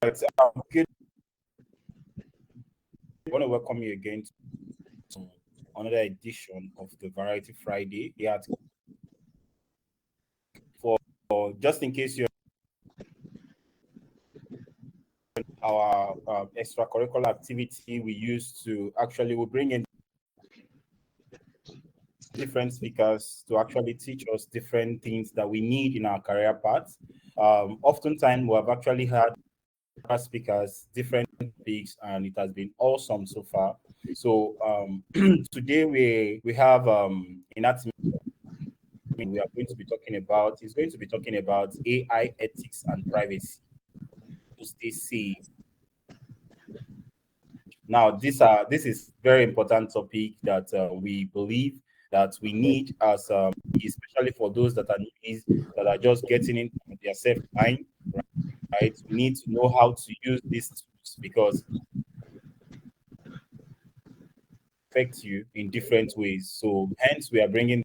Good. I want to welcome you again to another edition of the Variety Friday. Yeah, for just in case you're our extracurricular activity we use to actually we bring in different speakers to actually teach us different things that we need in our career paths. Oftentimes we have actually had speakers, different topics, and it has been awesome so far. So today we have Inatimi. We are going to be talking about. He's going to be talking about AI ethics and privacy to stay safe. Now, this is very important topic that we believe that we need as especially for those that are just getting into their self line, right? We need to know how to use these tools because affect you in different ways. So hence we are bringing.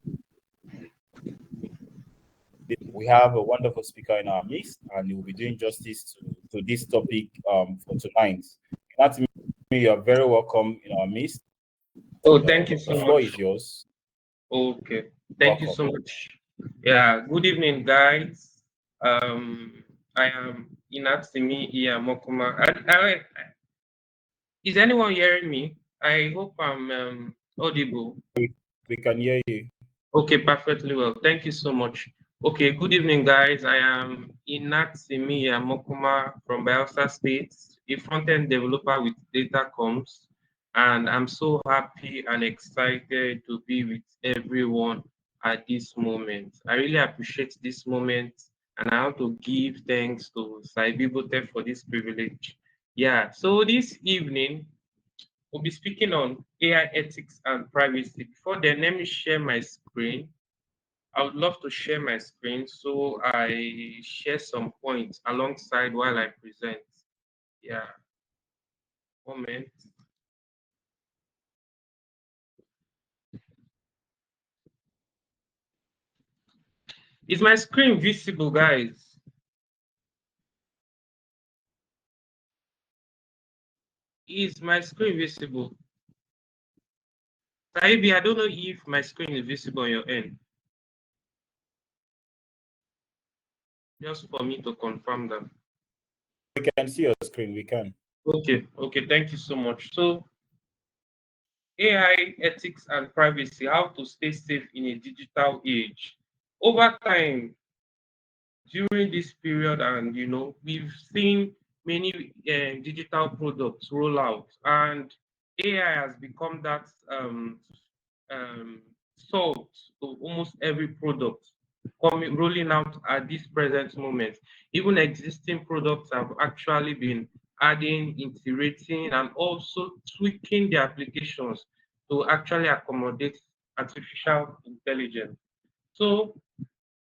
We have a wonderful speaker in our midst, and he will be doing justice to this topic for tonight. That's me. You are very welcome in our midst. Oh, thank you so much. The floor is yours. Okay, thank you so much. Yeah, good evening, guys. I am Inatimi Iyamokuma. Is anyone hearing me? I hope I'm audible. We can hear you. Okay, perfectly well. Thank you so much. Okay, good evening, guys. I am Inatimi Iyamokuma from Bielsa State, a front-end developer with data comms, and I'm so happy and excited to be with everyone at this moment. I really appreciate this moment, and I want to give thanks to Saibibote for this privilege. Yeah, so this evening, we'll be speaking on AI ethics and privacy. Before then, let me share my screen. I would love to share my screen so I share some points alongside while I present. Yeah, moment. Is my screen visible, guys? Is my screen visible? Taibi, I don't know if my screen is visible on your end. Just for me to confirm that. We can see your screen, we can. Okay, thank you so much. So, AI ethics and privacy, how to stay safe in a digital age. Over time, during this period, and we've seen many digital products roll out, and AI has become that salt to almost every product coming rolling out at this present moment. Even existing products have actually been adding, integrating, and also tweaking the applications to actually accommodate artificial intelligence. So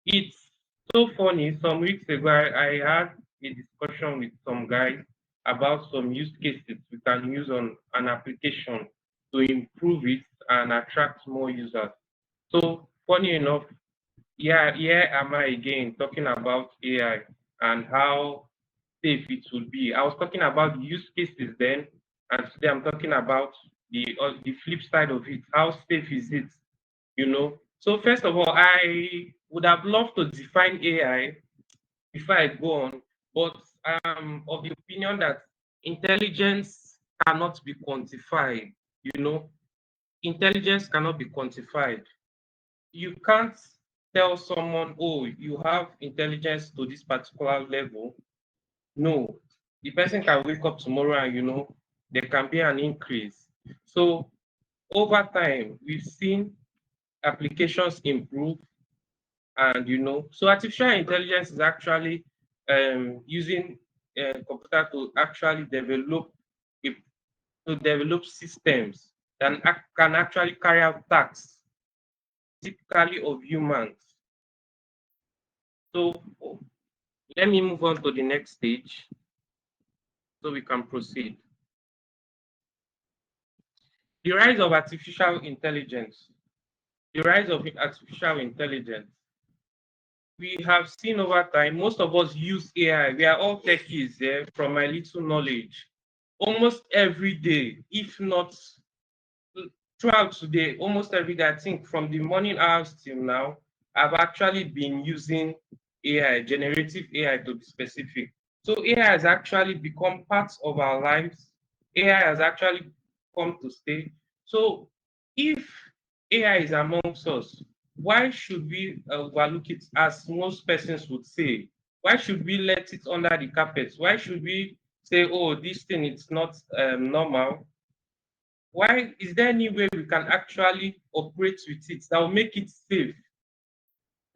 it's so funny. Some weeks ago, I had a discussion with some guys about some use cases we can use on an application to improve it and attract more users. So funny enough, yeah, here am I again talking about AI and how safe it will be. I was talking about use cases then, and today I'm talking about the flip side of it. How safe is it? So first of all, I would have loved to define AI before I go on, but I'm of the opinion that intelligence cannot be quantified. Intelligence cannot be quantified. You can't tell someone, oh, you have intelligence to this particular level. No, the person can wake up tomorrow and there can be an increase. So over time, we've seen applications improve, and so artificial intelligence is actually using computer to actually develop systems that can actually carry out tasks typically of humans. So let me move on to the next stage so we can proceed. The rise of artificial intelligence. The rise of artificial intelligence. we have seen over time, most of us use AI. We are all techies, from my little knowledge. Almost every day, if not throughout today, almost every day, I think from the morning hours till now, I've actually been using AI, generative AI to be specific. So AI has actually become part of our lives. AI has actually come to stay. So if AI is amongst us, why should we overlook it as most persons would say? Why should we let it under the carpet? Why should we say, oh, this thing is not normal? Why is there any way we can actually operate with it that will make it safe?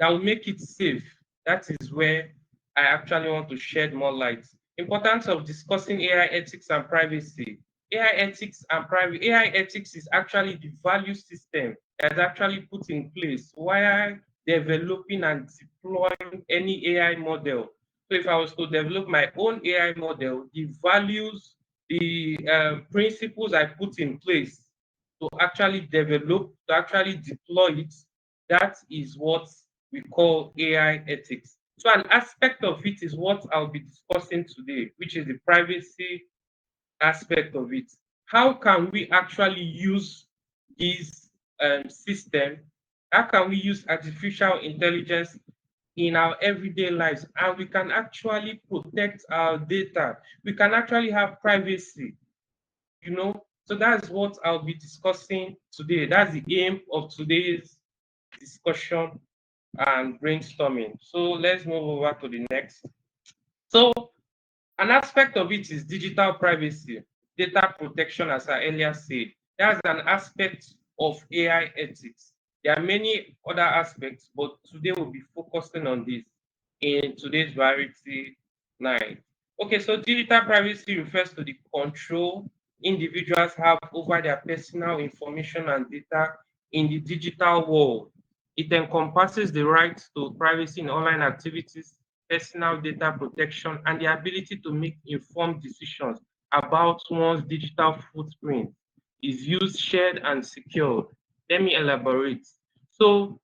That will make it safe. That is where I actually want to shed more light. Importance of discussing AI ethics and privacy. AI ethics and private AI ethics is actually the value system that's actually put in place while developing and deploying any AI model. So if I was to develop my own AI model, the values, the principles I put in place to actually develop, to actually deploy it, that is what we call AI ethics. So an aspect of it is what I'll be discussing today, which is the privacy aspect of it. How can we actually use this system? How can we use artificial intelligence in our everyday lives? And we can actually protect our data. We can actually have privacy, you know. So that's what I'll be discussing today. That's the aim of today's discussion and brainstorming. So let's move over to the next. So an aspect of it is digital privacy, data protection, as I earlier said. That's an aspect of AI ethics. There are many other aspects, but today we'll be focusing on this in today's Variety 9. Okay, so digital privacy refers to the control individuals have over their personal information and data in the digital world. It encompasses the right to privacy in online activities, personal data protection, and the ability to make informed decisions about one's digital footprint is used, shared, and secured. Let me elaborate. So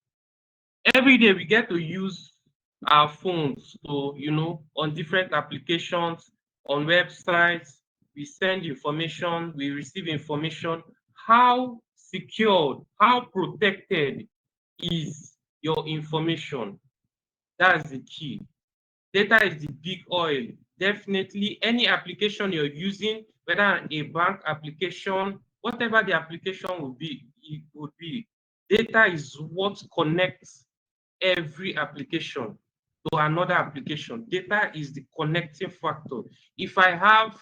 every day we get to use our phones to, on different applications, on websites, we send information, we receive information. How secured, how protected is your information? That's the key. Data is the big oil. Definitely any application you're using, whether a bank application, whatever the application will be, it would be. Data is what connects every application to another application. Data is the connecting factor. If I have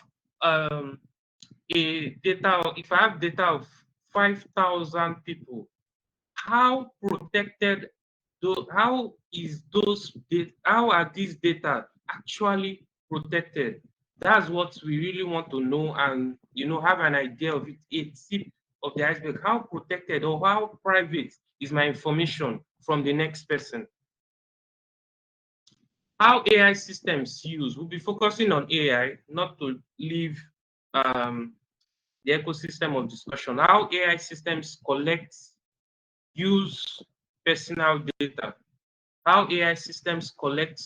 if I have data of 5,000 people, how protected how is those data, how are these data actually protected? That's what we really want to know, and have an idea of it, a tip of the iceberg. How protected or how private is my information from the next person? How AI systems use, we'll be focusing on AI, not to leave the ecosystem of discussion. How AI systems collect, use personal data. How AI systems collect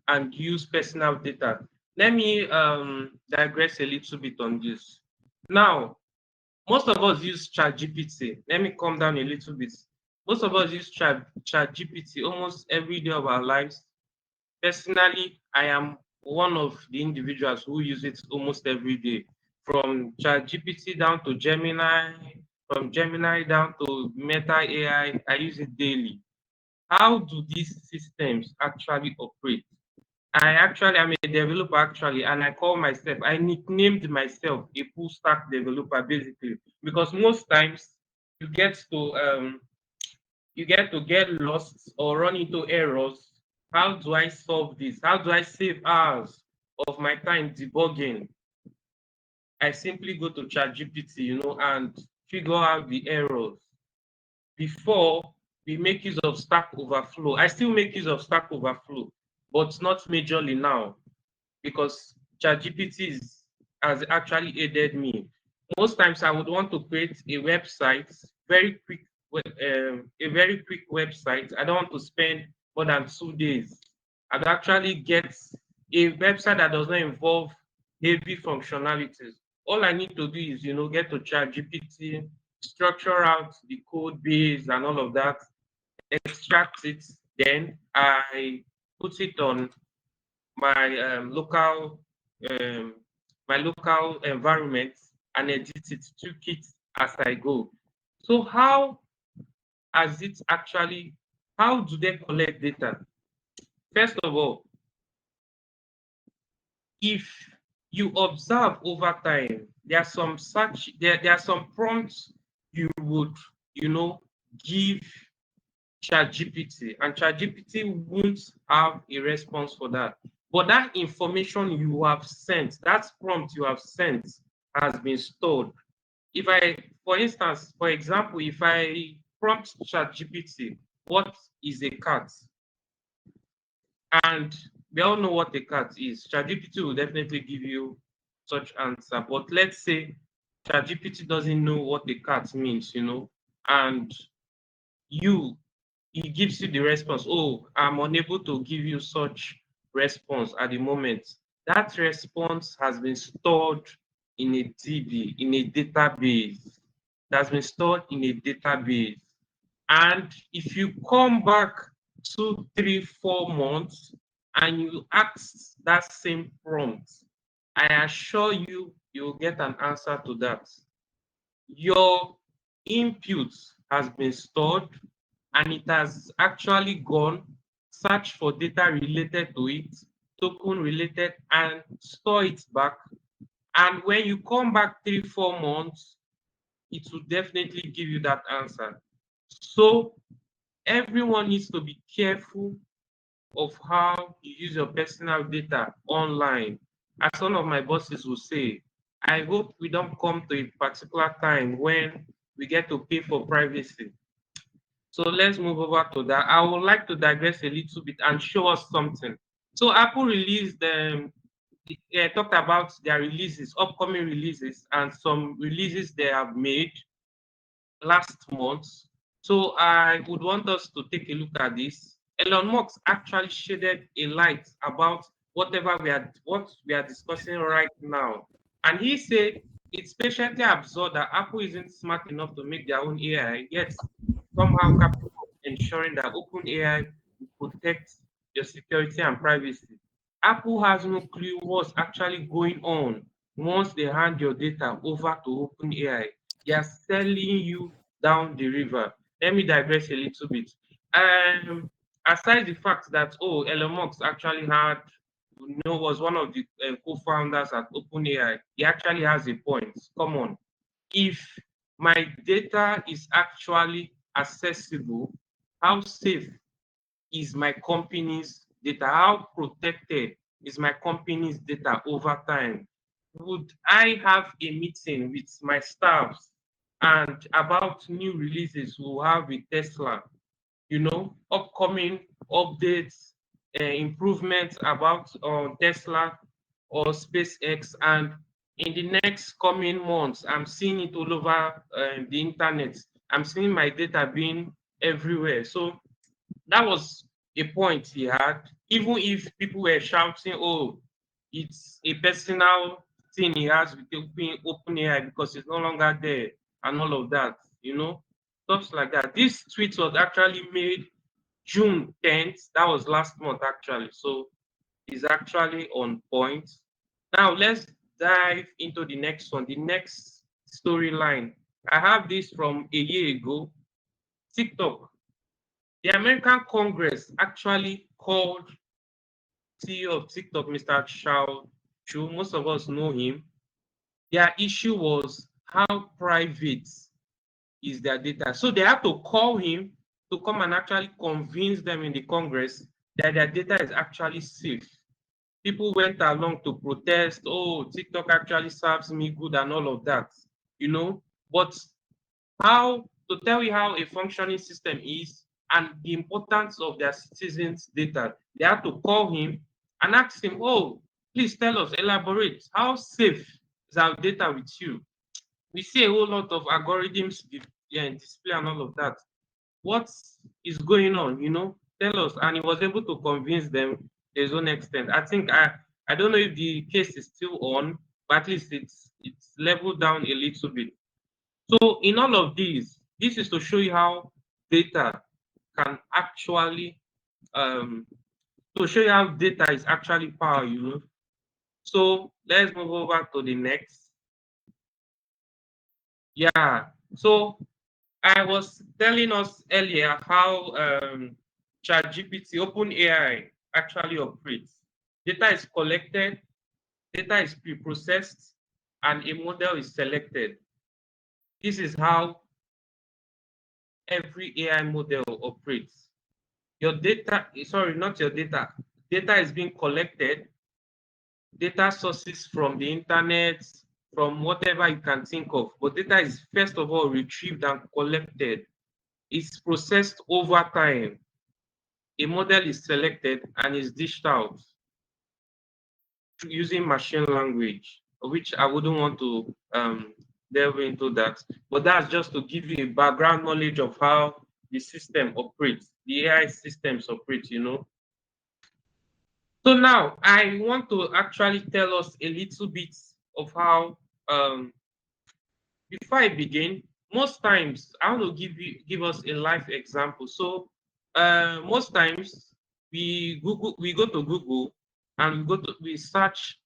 and use personal data. Let me digress a little bit on this. Now, most of us use ChatGPT. Let me calm down a little bit. Most of us use ChatGPT almost every day of our lives. Personally, I am one of the individuals who use it almost every day. From ChatGPT down to Gemini, from Gemini down to Meta AI, I use it daily. How do these systems actually operate? I'm a developer actually, and I call myself, I nicknamed myself a full stack developer basically, because most times you get to get lost or run into errors. How do I solve this? How do I save hours of my time debugging? I simply go to ChatGPT, and figure out the errors before we make use of Stack Overflow. I still make use of Stack Overflow, but not majorly now because ChatGPT has actually aided me. Most times I would want to create a website, very quick, a very quick website. I don't want to spend more than 2 days. I'd actually get a website that does not involve heavy functionalities. All I need to do is, get to ChatGPT, structure out the code base and all of that, extract it, then I put it on my um, local environment and edit it, tweak it as I go. So has it actually how do they collect data? First of all, if you observe over time, there are some prompts you would, you know, give ChatGPT, and ChatGPT won't have a response for that. But that information you have sent, that prompt you have sent, has been stored. If I, for instance, for example, if I prompt ChatGPT, what is a cat? And we all know what a cat is. ChatGPT will definitely give you such answer. But let's say ChatGPT doesn't know what a cat means, and you it gives you the response. Oh, I'm unable to give you such response at the moment. That response has been stored in a DB, in a database. That's been stored in a database. And if you come back 2, 3, 4 months and you ask that same prompt, I assure you, you'll get an answer to that. Your input has been stored and it has actually gone, search for data related to it, token related, and store it back. And when you come back 3, 4 months, it will definitely give you that answer. So everyone needs to be careful of how you use your personal data online. As one of my bosses will say, I hope we don't come to a particular time when we get to pay for privacy. So let's move over to that. I would like to digress a little bit and show us something. So Apple released talked about their releases, upcoming releases, and some releases they have made last month. So I would want us to take a look at this. Elon Musk actually shaded a light about what we are discussing right now. And he said it's patiently absurd that Apple isn't smart enough to make their own AI, yet somehow capable of ensuring that open AI will protect your security and privacy. Apple has no clue what's actually going on once they hand your data over to OpenAI. They are selling you down the river. Let me digress a little bit. Um, Aside the fact that Elon Musk actually was one of the co-founders at OpenAI, he actually has a point. Come on, if my data is actually accessible, how safe is my company's data? How protected is my company's data over time? Would I have a meeting with my staffs and about new releases we'll have with Tesla, upcoming updates, improvements about Tesla or SpaceX, and in the next coming months, I'm seeing it all over the internet. I'm seeing my data being everywhere. So that was a point he had. Even if people were shouting, "Oh, it's a personal thing he has with open AI because it's no longer there," and all of that, stuff like that. This tweet was actually made June 10th. That was last month, actually. So it's actually on point. Now let's dive into the next one, the next storyline. I have this from a year ago. TikTok. The American Congress actually called CEO of TikTok, Mr. Shao Chu. Most of us know him. Their issue was how private is their data. So they had to call him to come and actually convince them in the Congress that their data is actually safe. People went along to protest. Oh, TikTok actually serves me good and all of that, But how to tell you how a functioning system is and the importance of their citizens' data, they have to call him and ask him, "Oh, please tell us, elaborate. How safe is our data with you?" We see a whole lot of algorithms display and all of that. What is going on? tell us, and he was able to convince them to his own extent. I don't know if the case is still on, but at least it's leveled down a little bit. So in all of these, this is to show you how data can actually um to show you how data is actually power, you know. So let's move over to the next. Yeah. So I was telling us earlier how ChatGPT, OpenAI actually operates. Data is collected, data is pre-processed, and a model is selected. This is how every AI model operates. Your data, sorry, not your data. Data is being collected, data sources from the internet, from whatever you can think of. But data is first of all retrieved and collected. It's processed over time. A model is selected and is dished out using machine language, which I wouldn't want to delve into that. But that's just to give you a background knowledge of how the system operates, the AI systems operate, you know. So now I want to actually tell us a little bit of how before I begin, most times I want to give us a life example. So most times we go to Google and we search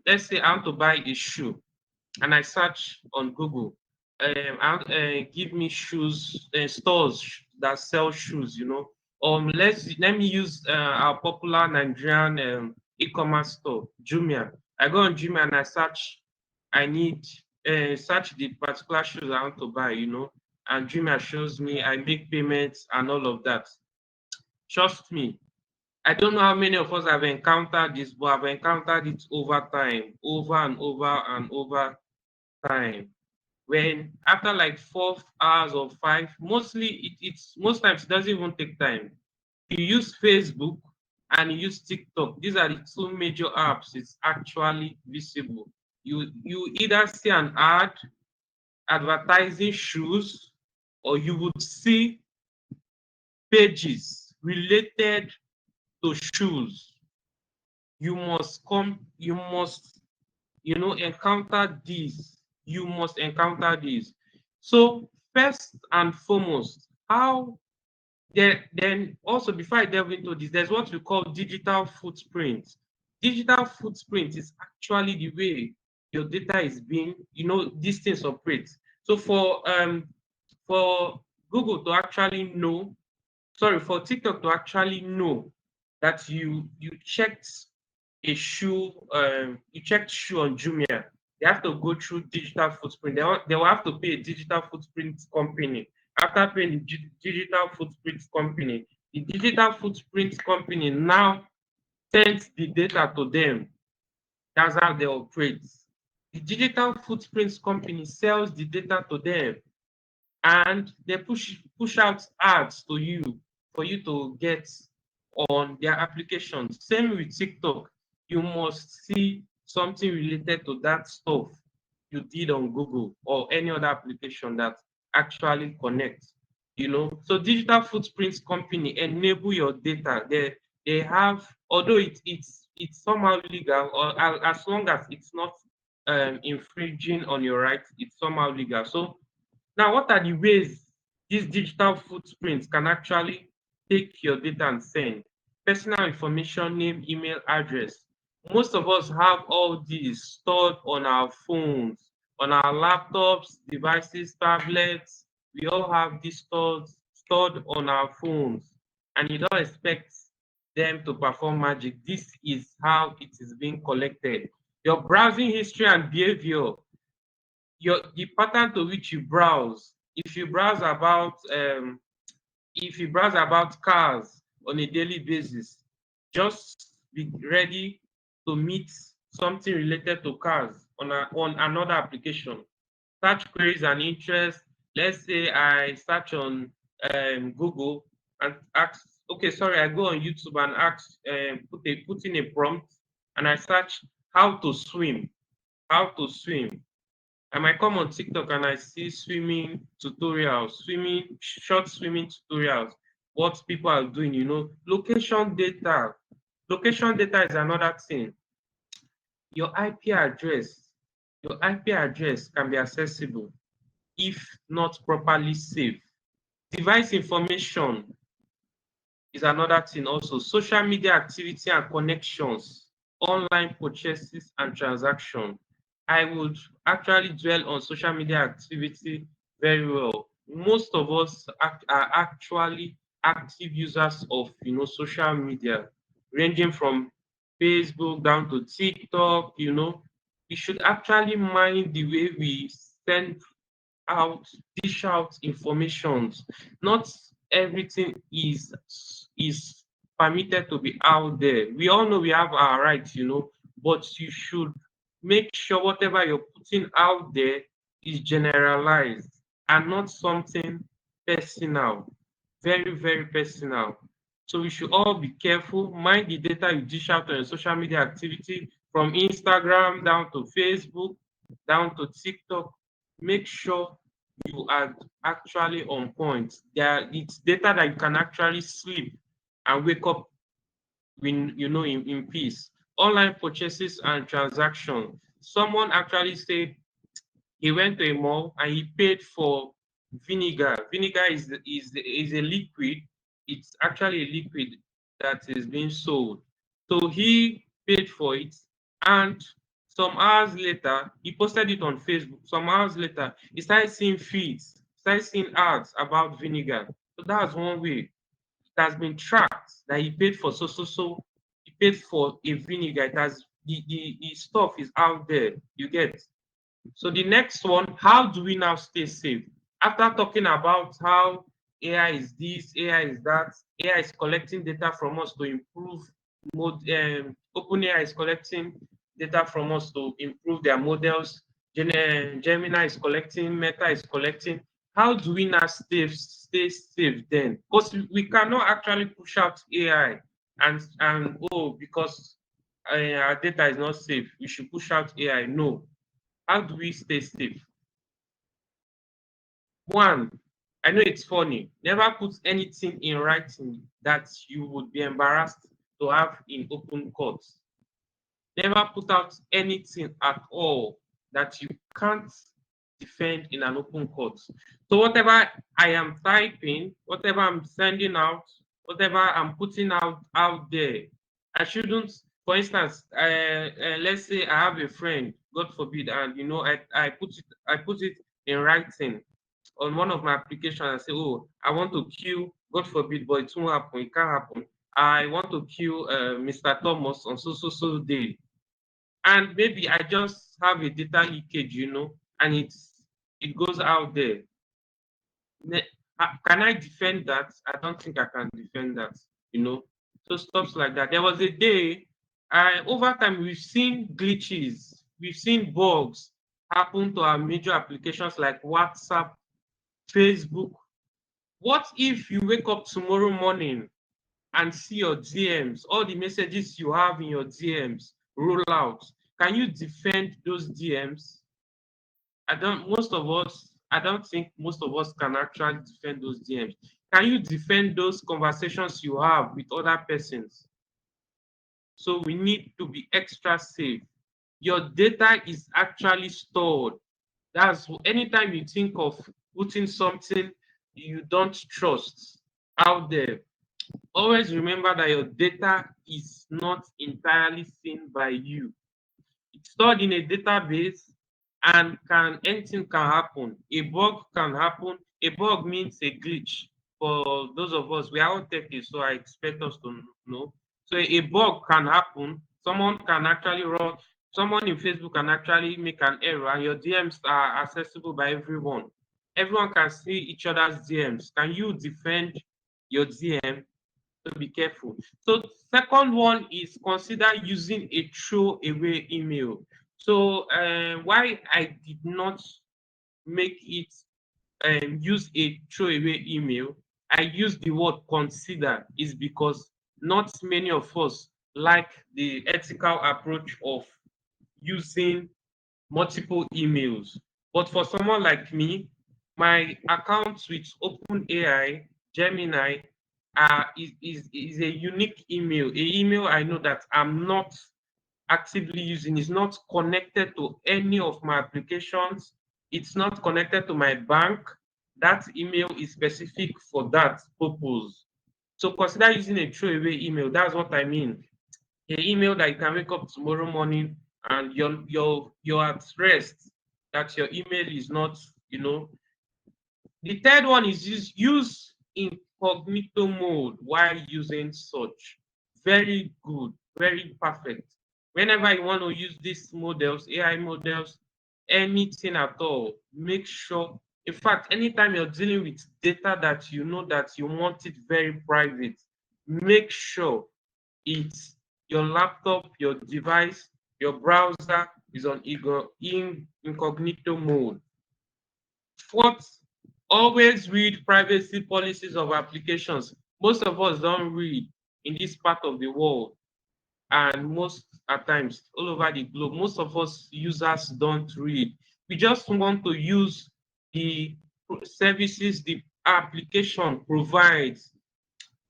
let's say I want to buy a shoe and I search on Google. Give me shoes stores that sell shoes. You know, let me use our popular Nigerian e-commerce store, Jumia. I go on Jumia and I search. I need search the particular shoes I want to buy. You know, and Jumia shows me. I make payments and all of that. Trust me, I don't know how many of us have encountered this, but I've encountered it over time, over and over and over time. When after like 4 hours or five, mostly it's most times it doesn't even take time. You use Facebook and you use TikTok. These are the two major apps. It's actually visible. You either see an ad advertising shoes, or you would see pages related to shoes. You must, you know, encounter these. You must encounter these. So first and foremost, how then also before I delve into this, there's what we call digital footprint. Digital footprint is actually the way your data is being, you know, these things operate. So for Google to actually know, sorry, for TikTok to actually know that you checked a shoe, you checked shoe on Jumia, they have to go through digital footprint. They will have to pay a digital footprint company. After paying the digital footprint company, the digital footprint company now sends the data to them. That's how they operate. The digital footprint company sells the data to them and they push out ads to you for you to get on their applications. Same with TikTok. You must see something related to that stuff you did on Google or any other application that actually connects. You know, so digital footprints company enable your data. They have, although it's somehow legal, or as long as it's not infringing on your rights, it's somehow legal. So now, what are the ways these digital footprints can actually take your data and send? Personal information, name, email, address. Most of us have all these stored on our phones, on our laptops, devices, tablets. We all have this stored on our phones, and you don't expect them to perform magic. This is how it is being collected. Your browsing history and behavior, the pattern to which you browse. If you browse about cars on a daily basis, just be ready to meet something related to cars on another application. Search queries and interests. Let's say I search on Google and ask, okay, sorry, I go on YouTube and ask, put in a prompt, and I search how to swim, how to swim. I might come on TikTok and I see swimming tutorials, short swimming tutorials. what people are doing, location data. Location data is another thing. Your IP address, your IP address can be accessible if not properly saved. Device information is another thing also. Social media activity and connections, online purchases and transaction. I would actually dwell on social media activity very well. Most of us are actually active users of social media, ranging from Facebook down to TikTok. We should actually mind the way we send out, dish out informations. Not everything is permitted to be out there. We all know we have our rights, but you should make sure whatever you're putting out there is generalized and not something personal, very, very personal. So we should all be careful, mind the data you dish out on your social media activity from Instagram down to Facebook, down to TikTok. Make sure you are actually on point. It's data that you can actually sleep and wake up in peace. Online purchases and transaction. Someone actually said he went to a mall and he paid for vinegar. Vinegar is a liquid. It's actually a liquid that is being sold. So he paid for it, and some hours later, he posted it on Facebook. Some hours later, he started seeing feeds, started seeing ads about vinegar. So that's one way. It has been tracked that he paid for so. He paid for a vinegar. It has the stuff is out there. You get. So the next one, how do we now stay safe? After talking about how AI is this, AI is that, AI is collecting data from us to improve OpenAI is collecting data from us to improve their models. Gemini is collecting, Meta is collecting. How do we now stay safe then? Because we cannot actually push out AI and because our data is not safe, we should push out AI. No, how do we stay safe? One, I know it's funny. Never put anything in writing that you would be embarrassed to have in open court. Never put out anything at all that you can't defend in an open court. So whatever I am typing, whatever I'm sending out, whatever I'm putting out there, I shouldn't. For instance, let's say I have a friend, God forbid, and I put it in writing on one of my applications. I say, oh, I want to kill, God forbid, but it won't happen. It can't happen. I want to kill Mr. Thomas on so day, and maybe I just have a data leakage, and it goes out there. Can I defend that? I don't think I can defend that, you know. So stuff like that. There was a day, over time we've seen glitches, we've seen bugs happen to our major applications like WhatsApp, Facebook. What if you wake up tomorrow morning and see your DMs, all the messages you have in your DMs roll out? Can you defend those DMs? I don't think most of us can actually defend those DMs. Can you defend those conversations you have with other persons? So we need to be extra safe. Your data is actually stored. That's anytime you think of putting something you don't trust out there, always remember that your data is not entirely seen by you. It's stored in a database, and anything can happen. A bug can happen. A bug means a glitch. For those of us, we are all techies, so I expect us to know. So a bug can happen. Someone can actually run. Someone in Facebook can actually make an error, and your DMs are accessible by everyone. Everyone can see each other's DMs. Can you defend your DM? So be careful. So second one is consider using a throwaway email. So why I did not make it use a throwaway email, I use the word consider, is because not many of us like the ethical approach of using multiple emails. But for someone like me, my accounts with OpenAI, Gemini, is a unique email, a email I know that I'm not actively using, is not connected to any of my applications, it's not connected to my bank. That email is specific for that purpose. So consider using a throwaway email. That's what I mean. A email that you can wake up tomorrow morning and you're at rest, that your email is not, you know. The third one is use incognito mode while using search. Very good, very perfect. Whenever you want to use these models, AI models, anything at all, make sure. In fact, anytime you're dealing with data that you know that you want it very private, make sure it's your laptop, your device, your browser is on incognito mode. Fourth, always read privacy policies of applications. Most of us don't read in this part of the world, and most at times all over the globe, most of us users don't read. We just want to use the services the application provides.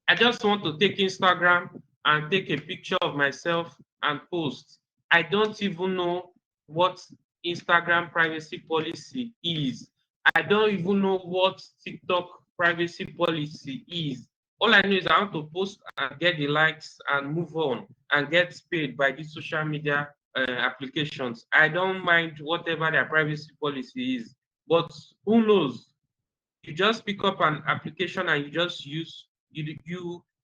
I just want to take Instagram and take a picture of myself and post. I don't even know what Instagram privacy policy is. I don't even know what TikTok privacy policy is. All I know is I want to post and get the likes and move on and get paid by these social media applications. I don't mind whatever their privacy policy is, but who knows? You just pick up an application and you just use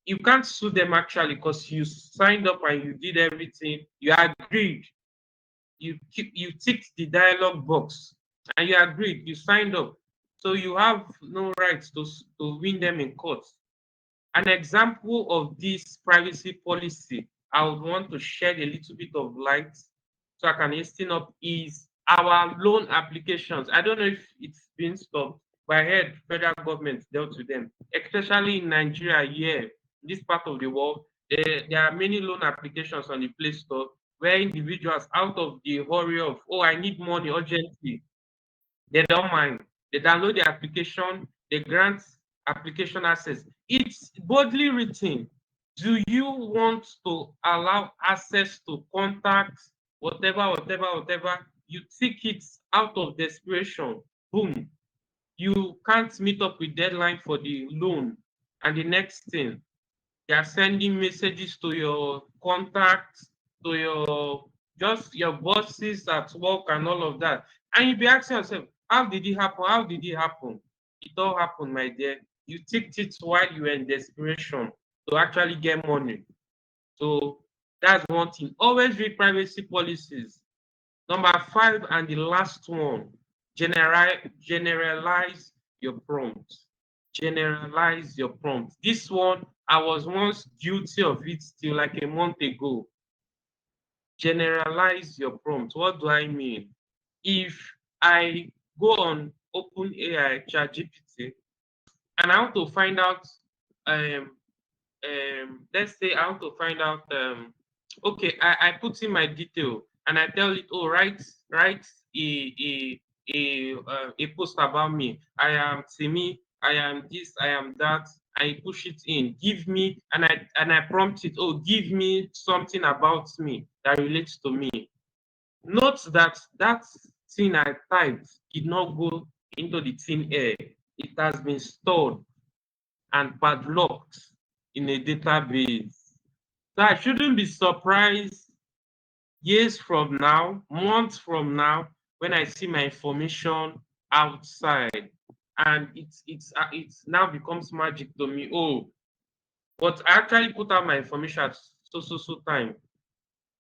you can't sue them actually because you signed up and you did everything, you agreed, you ticked the dialogue box and you agreed, you signed up, so you have no rights to win them in court. An example of this privacy policy I would want to shed a little bit of light so I can hasten up is our loan applications. I don't know if it's been stopped, but I heard federal government dealt with them, especially in Nigeria here, this part of the world. There are many loan applications on the Play Store where individuals, out of the hurry of, oh, I need money urgently, they don't mind. They download the application, they grant application access. It's boldly written. Do you want to allow access to contacts, whatever, whatever, whatever? You tick it out of desperation. Boom. You can't meet up with deadline for the loan. And the next thing, they are sending messages to your contacts, to your just your bosses at work and all of that. And you be asking yourself, how did it happen? How did it happen? It all happened, my dear. You ticked it while you were in desperation to actually get money. So that's one thing. Always read privacy policies. Number five, and the last one, generalize your prompt. Generalize your prompt. This one, I was once guilty of it till like a month ago. Generalize your prompt. What do I mean? If I go on OpenAI, ChatGPT, and I want to find out um, let's say I want to find out okay, I put in my detail and I tell it, oh, write a post about me. I am Simi, I am this, I am that. I push it in, give me, and I prompt it, oh, give me something about me that relates to me. Note that that thing I typed did not go into the thin air. It has been stored and padlocked in a database. So I shouldn't be surprised years from now, months from now, when I see my information outside, and it's now becomes magic to me. Oh, but I actually put out my information at so time,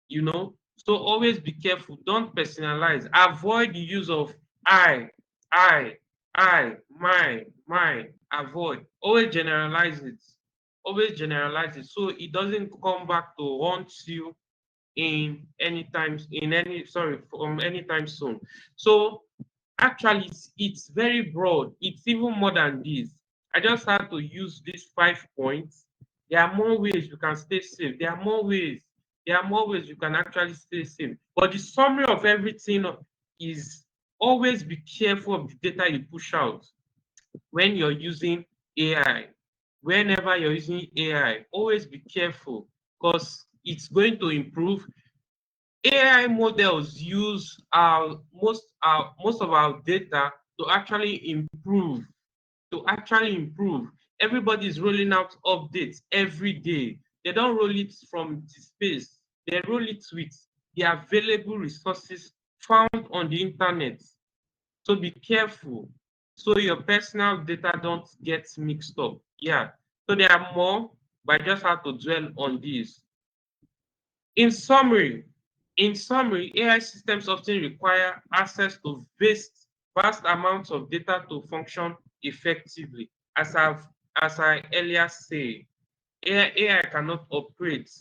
you know. So always be careful. Don't personalize. Avoid the use of I, I, my. Avoid. Always generalize it. Always generalize it so it doesn't come back to haunt you in any times in any sorry from anytime soon. So actually it's very broad. It's even more than this. I just had to use these 5 points. There are more ways you can stay safe. There are more ways you can actually stay safe. But the summary of everything is always be careful of the data you push out when you're using AI. whenever you're using AI, always be careful because it's going to improve. AI models use most of our data to actually improve. To actually improve. Everybody is rolling out updates every day. They don't roll it from the space. They roll it with the available resources found on the internet. So be careful so your personal data don't get mixed up. Yeah. So there are more, but I just have to dwell on this. In summary, AI systems often require access to vast amounts of data to function effectively. As I earlier said, AI cannot operate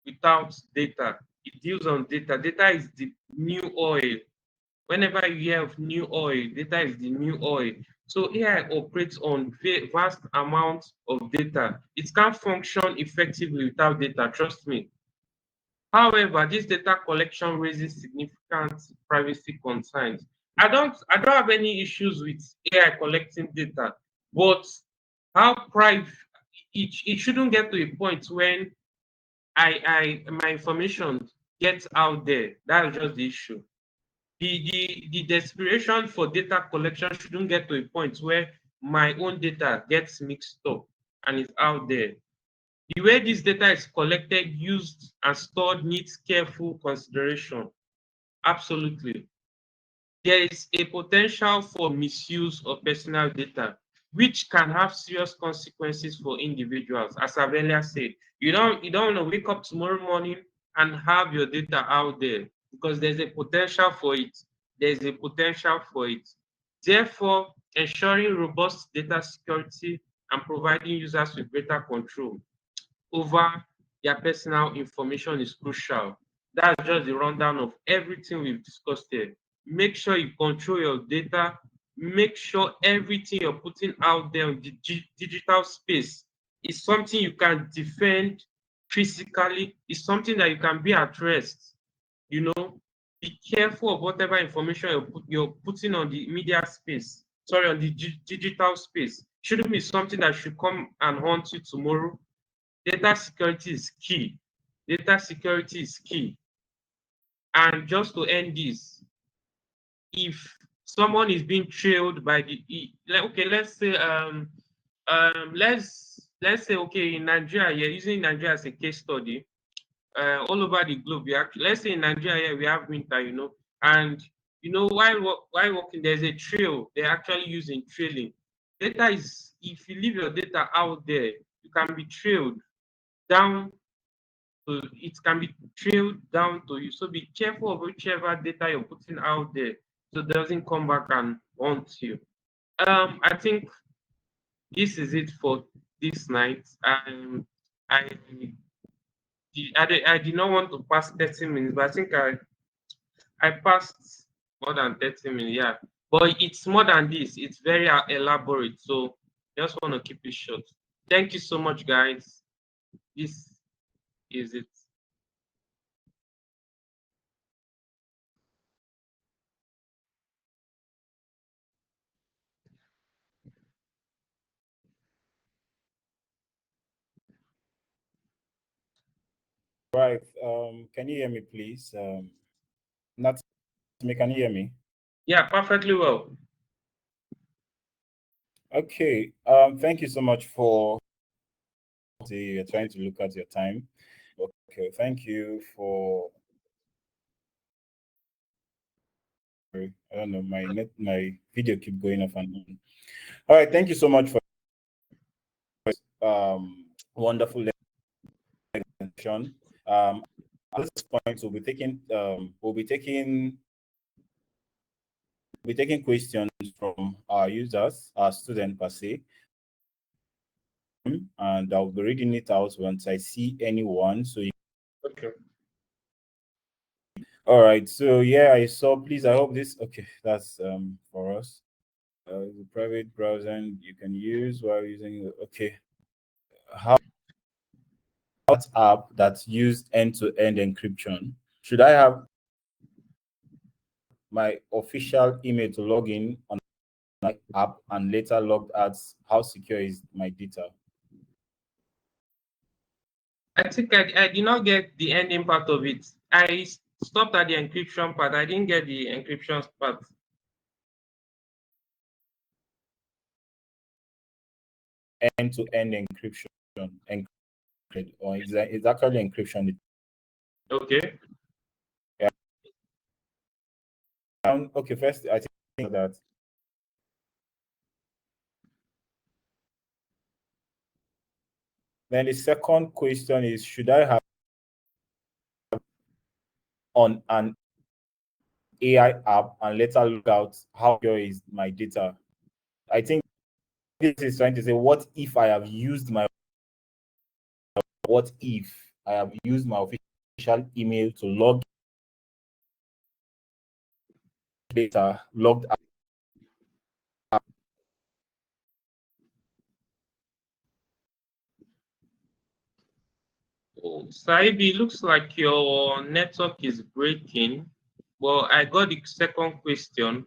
without data. It deals on data. Data is the new oil. Whenever you hear of new oil, data is the new oil. So AI operates on vast amounts of data. It can't function effectively without data, trust me. However, this data collection raises significant privacy concerns. I don't have any issues with AI collecting data, but how private it shouldn't get to a point when my information gets out there. That's just the issue. The desperation for data collection shouldn't get to a point where my own data gets mixed up and is out there. The way this data is collected, used, and stored needs careful consideration. Absolutely. There is a potential for misuse of personal data, which can have serious consequences for individuals. As I've earlier said, you don't want to wake up tomorrow morning and have your data out there because there's a potential for it. There's a potential for it. Therefore, ensuring robust data security and providing users with greater control over their personal information is crucial. That's just the rundown of everything we've discussed here. Make sure you control your data. Make sure everything you're putting out there in the digital space is something you can defend physically, is something that you can be at rest. You know, be careful of whatever information you're putting on the media space, sorry, on the digital space. Shouldn't be something that should come and haunt you tomorrow. Data security is key. Data security is key. And just to end this, if someone is being trailed by okay, let's say okay in Nigeria, you're using Nigeria as a case study. All over the globe, we actually, let's say in Nigeria, we have winter, and while walking, there's a trail they're actually using trailing. Data is if you leave your data out there, you can be trailed down. So it can be trailed down to you. So be careful of whichever data you're putting out there so it doesn't come back and haunt you. I think this is it for this night. I I did not want to pass 30 minutes, but I think I passed more than 30 minutes, yeah. But it's more than this, it's very elaborate. So just want to keep it short. Thank you so much, guys. This is it. Right. Can you hear me, please? Not me. Can you hear me? Yeah, perfectly well. Okay. Thank you so much for trying to look at your time. Okay. Thank you for. I don't know. My video keep going off and on. All right. Thank you so much for wonderful lesson. At this point, we'll be taking questions from our users, our students per se, and I'll be reading it out once I see anyone. So, Okay. all right. So yeah, I saw. Please, I hope this. Okay, that's for us. The private browser you can use while using. Okay, how that app that's used end-to-end encryption? Should I have my official email to log in on my app and later logged as how secure is my data? I think I did not get the ending part of it. I stopped at the encryption part. I didn't get the encryption part. End-to-end encryption, or it's actually encryption. Okay. Yeah. Okay, first I think that then the second question is, should I have on an AI app and later look out how secure is my data? I think this is trying to say, what if I have used my official email to log data logged out? Oh, Saibi, looks like your network is breaking. Well, I got the second question.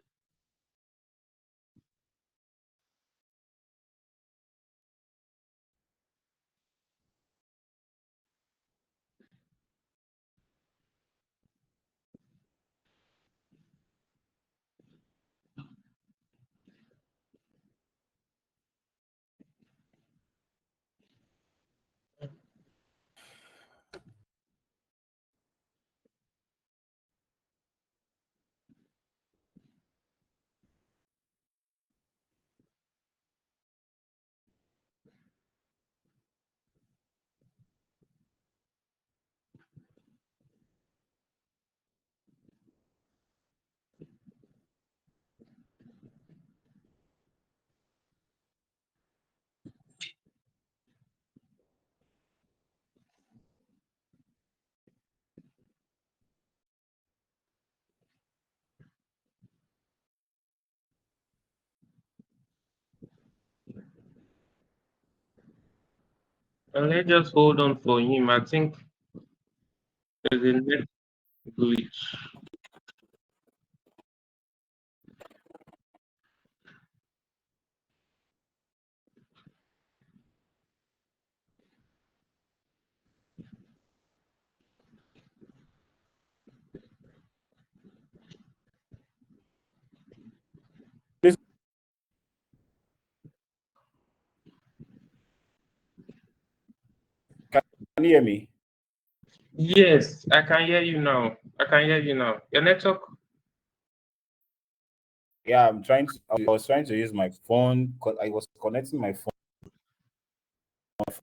And let's just hold on for him. I think there's a net glitch. Please, can you hear me? Yes, I can hear you now. I can hear you now. Your network. Yeah, I was trying to use my phone because I was connecting my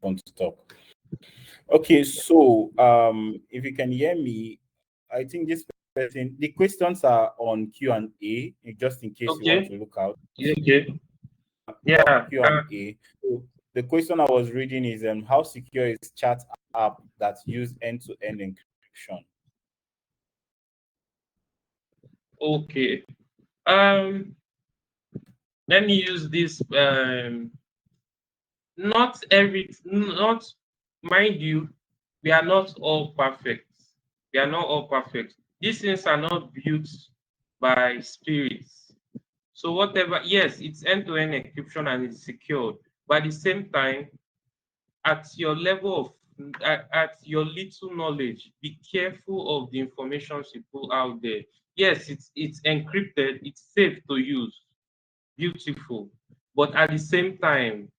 phone to talk. Okay, so if you can hear me, I think this person, the questions are on Q&A, just in case you want Okay. to look out. Okay. Yeah, Yeah. Q&A. So the question I was reading is, how secure is chat app that use end-to-end encryption? Okay. Um. Let me use this. Not mind you, we are not all perfect. We are not all perfect. These things are not built by spirits. So whatever, yes, it's end-to-end encryption and it's secured. But at the same time, at your level of at your little knowledge, be careful of the information you put out there. Yes, it's encrypted, it's safe to use, beautiful. But at the same time,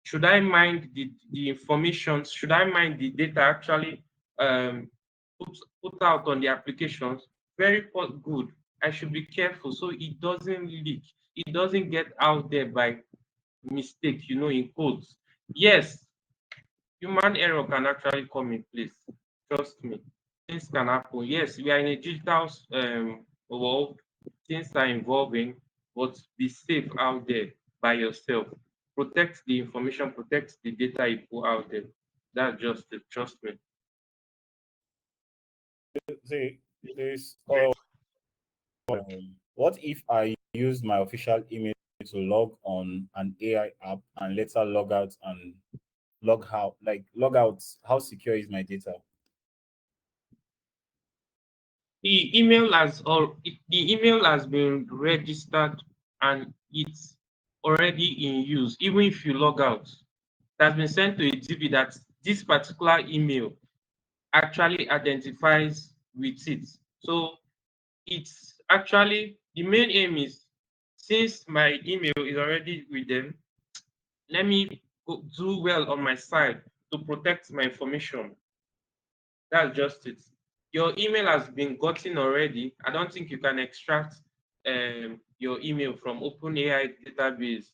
should I mind the information? Should I mind the data actually um, put out on the applications? Good. I should be careful so it doesn't leak. It doesn't get out there by mistake, in quotes. Yes, human error can actually come in place. Trust me. Things can happen. Yes, we are in a digital world. Things are evolving, but be safe out there by yourself. Protect the information, protect the data you put out there. That's just it. Trust me. See, this, what if I use my official email to log on an AI app and later log out and log out? Like log out, how secure is my data? The email has been registered and it's already in use. Even if you log out, it has been sent to a DB that this particular email actually identifies with it. So it's actually the main aim is, since my email is already with them, let me do well on my side to protect my information. That's just it. Your email has been gotten already. I don't think you can extract your email from OpenAI database.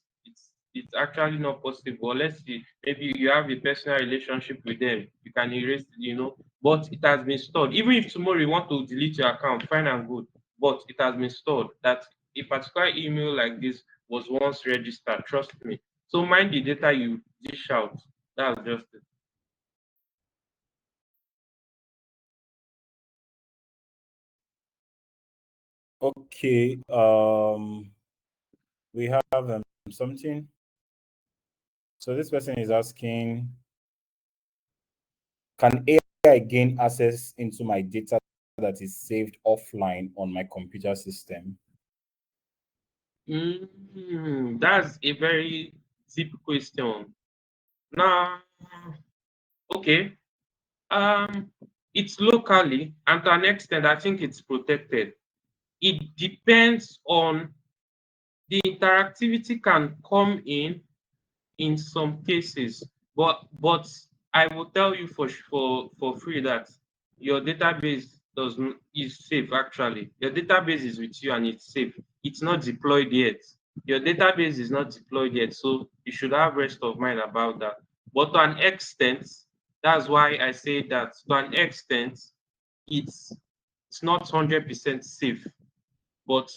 It's actually not possible unless maybe you have a personal relationship with them. You can erase it. But it has been stored. Even if tomorrow you want to delete your account, fine and good. But it has been stored that a particular email like this was once registered. Trust me. So mind the data you dish out. That's just it. Okay. We have something. So this person is asking, can AI gain access into my data that is saved offline on my computer system? That's a very deep question. Now, okay, um, it's locally, and to an extent, I think it's protected. It depends on the interactivity can come in some cases, but I will tell you for free that your database is safe. Actually, your database is with you and it's safe. It's not deployed yet. Your database is not deployed yet, so you should have rest of mind about that. But to an extent, that's why I say that to an extent, it's it's not 100% safe, but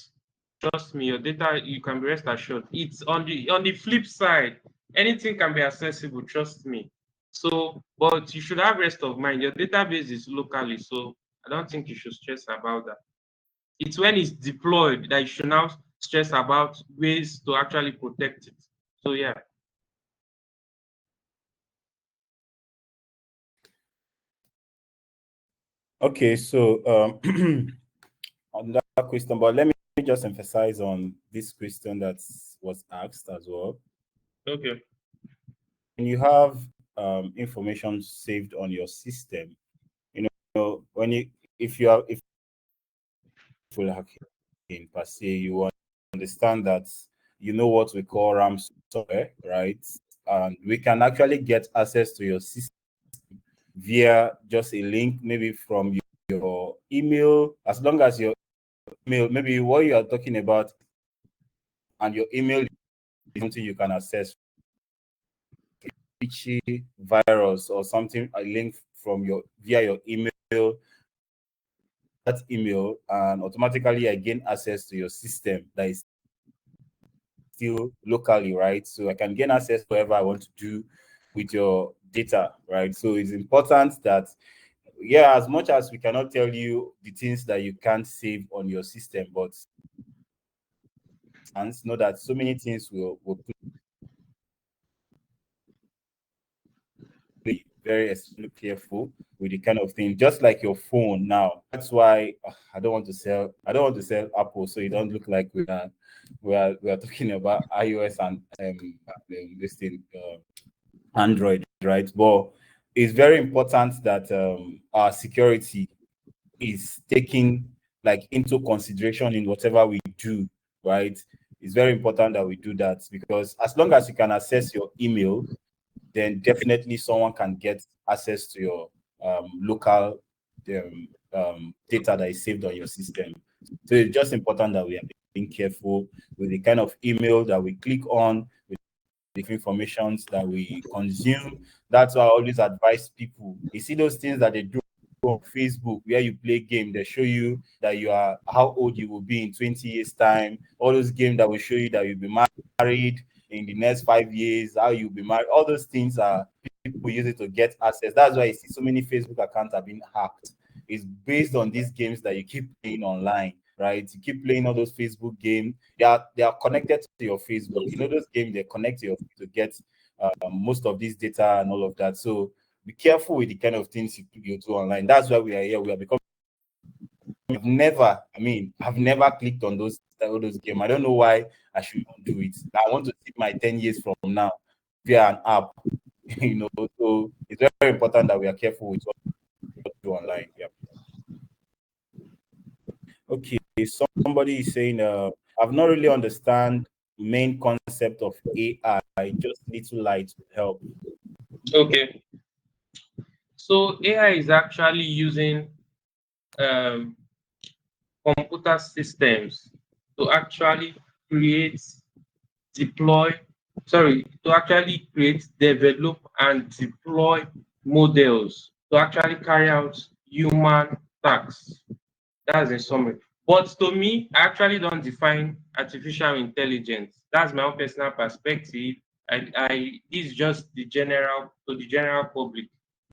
trust me, your data, you can be rest assured. It's on the flip side, anything can be accessible, trust me. So, but you should have rest of mind. Your database is locally, so I don't think you should stress about that. It's when it's deployed that you should now stress about ways to actually protect it. So yeah. Okay, so on that question, but let me just emphasize on this question that was asked as well. Okay. When you have information saved on your system, when you if you are if full hacking per se, you understand that you know what we call ransomware, right? And we can actually get access to your system via just a link, maybe from your email, as long as your email, maybe what you are talking about, and your email is something you can access, virus or something, a link from your via your email, that email, and automatically I gain access to your system that is still locally, right? So I can gain access to whatever I want to do with your data, right? So it's important that, yeah, as much as we cannot tell you the things that you can't save on your system, but and know that so many things will be very extremely careful with the kind of thing, just like your phone now. That's why I don't want to sell Apple, so it don't look like we are talking about iOS and this thing, Android, right? But it's very important that our security is taken like into consideration in whatever we do, right? It's very important that we do that, because as long as you can access your email, then definitely someone can get access to your local data that is saved on your system. So it's just important that we are being careful with the kind of email that we click on, with the informations that we consume. That's why I always advise people. You see those things that they do on Facebook where you play game, they show you that you are how old you will be in 20 years time. All those games that will show you that you'll be married in the next 5 years, how you'll be married. All those things are people use it to get access. That's why you see so many Facebook accounts have been hacked. It's based on these games that you keep playing online, right? You keep playing all those Facebook games. They are connected to your Facebook. Those games, they connect to your to get most of this data and all of that. So be careful with the kind of things you do online. That's why we are here. We are becoming. I've never clicked on those games. I don't know why I should do it. I want to see my 10 years from now via an app. So it's very, very important that we are careful with what we do online. Yeah. Okay, somebody is saying, I've not really understand main concept of AI, just little light will help. Okay, so AI is actually using um, computer systems to actually create, deploy, sorry, to actually create, develop, and deploy models to actually carry out human tasks. That's in summary. But to me, I actually don't define artificial intelligence. That's my own personal perspective. This is just the general, to the general public,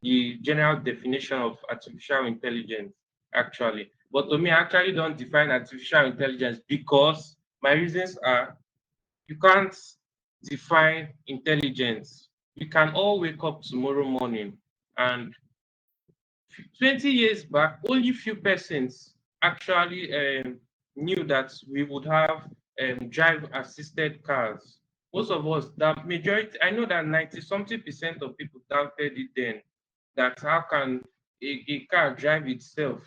the general definition of artificial intelligence, actually. But to me, I actually don't define artificial intelligence because my reasons are: you can't define intelligence. We can all wake up tomorrow morning and 20 years back, only few persons actually knew that we would have drive assisted cars. Most of us, that majority, I know that 90 something percent of people doubted it then. That how can a car drive itself?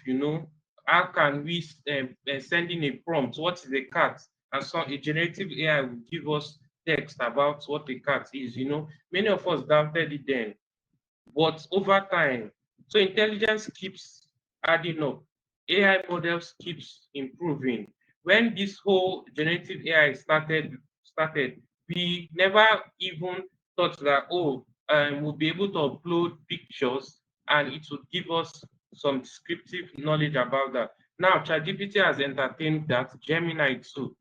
How can we send in a prompt? What is a cat? And so a generative AI will give us text about what a cat is. Many of us doubted it then, but over time, so intelligence keeps adding up. AI models keeps improving. When this whole generative AI started, we never even thought that, we'll be able to upload pictures and it would give us some descriptive knowledge about that. Now ChatGPT has entertained that, Gemini too.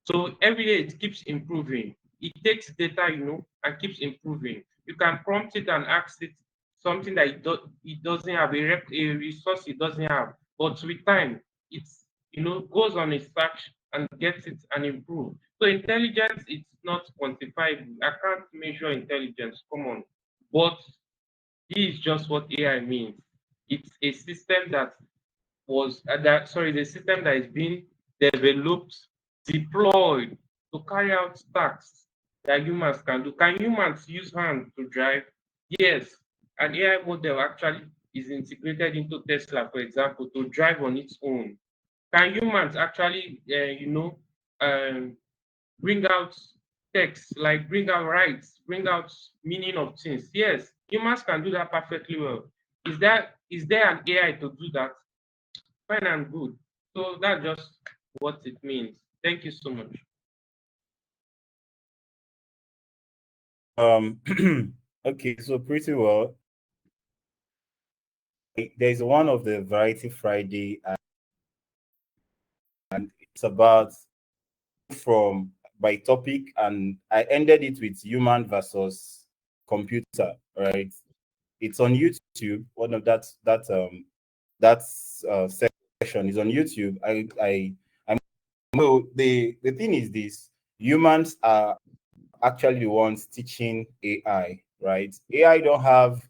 So every day it keeps improving. It takes data, and keeps improving. You can prompt it and ask it something that it doesn't have, a resource it doesn't have. But with time, it's goes on a search and gets it and improve. So intelligence, it's not quantifiable. I can't measure intelligence. Come on. But this is just what AI means. It's a system that the system that is being developed, deployed to carry out tasks that humans can do. Can humans use hands to drive? Yes. An AI model actually is integrated into Tesla, for example, to drive on its own. Can humans actually, bring out text, like bring out rights, bring out meaning of things? Yes, humans can do that perfectly well. Is there an AI to do that? Fine and good. So that's just what it means. Thank you so much. Okay, so pretty well. There's one of the Variety Friday, and it's about from by topic, and I ended it with human versus computer, right? It's on YouTube. One of that section is on YouTube. I'm so the thing is this: humans are actually the ones teaching AI, right? AI don't have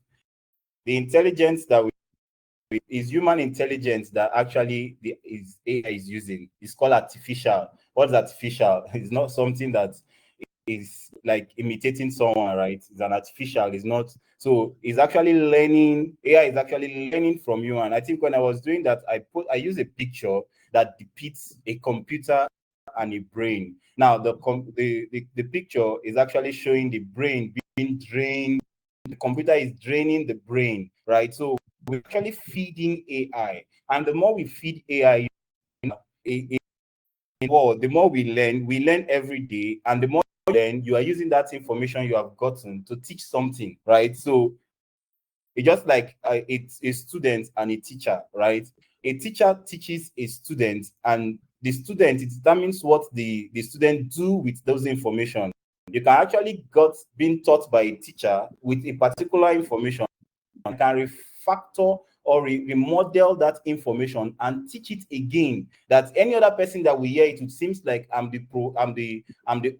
the intelligence that is human intelligence that actually is AI is using. It's called artificial. What's artificial? It's not something that is like imitating someone, right? It's an artificial. It's not. So it's actually learning. AI is actually learning from you. And I think when I was doing that, I use a picture that depicts a computer and a brain. Now the picture is actually showing the brain being drained. The computer is draining the brain, right? So we're actually feeding AI, and the more we feed AI, the more we learn every day, and the more you learn, you are using that information you have gotten to teach something, right? So it's just like it's a student and a teacher, right? A teacher teaches a student, and the student, it determines what the student do with those information. You can actually got being taught by a teacher with a particular information, can refactor or remodel that information and teach it again. That any other person that will hear it, it seems like I'm the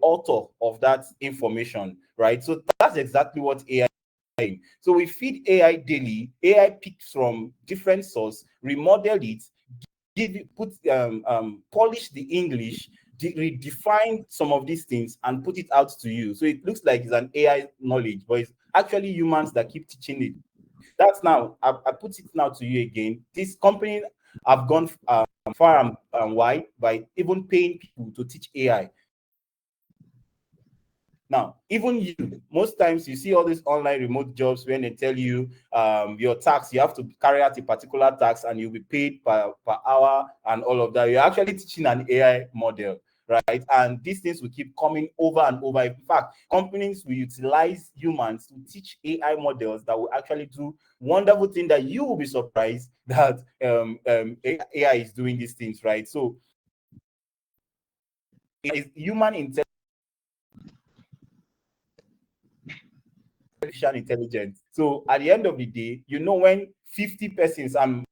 author of that information, right? So that's exactly what AI is doing. So we feed AI daily. AI picks from different source, remodel it, give it, polish the English redefine some of these things and put it out to you. So it looks like it's an AI knowledge, but it's actually humans that keep teaching it. That's now, I put it now to you again. This company have gone far and wide by even paying people to teach AI. Now, even you, most times you see all these online remote jobs when they tell you your tax, you have to carry out a particular tax and you'll be paid per hour and all of that. You're actually teaching an AI model, right? And these things will keep coming over and over. In fact, companies will utilize humans to teach AI models that will actually do wonderful things that you will be surprised that AI is doing these things, right? So it's human intelligence, artificial intelligence. So at the end of the day, when 50 persons and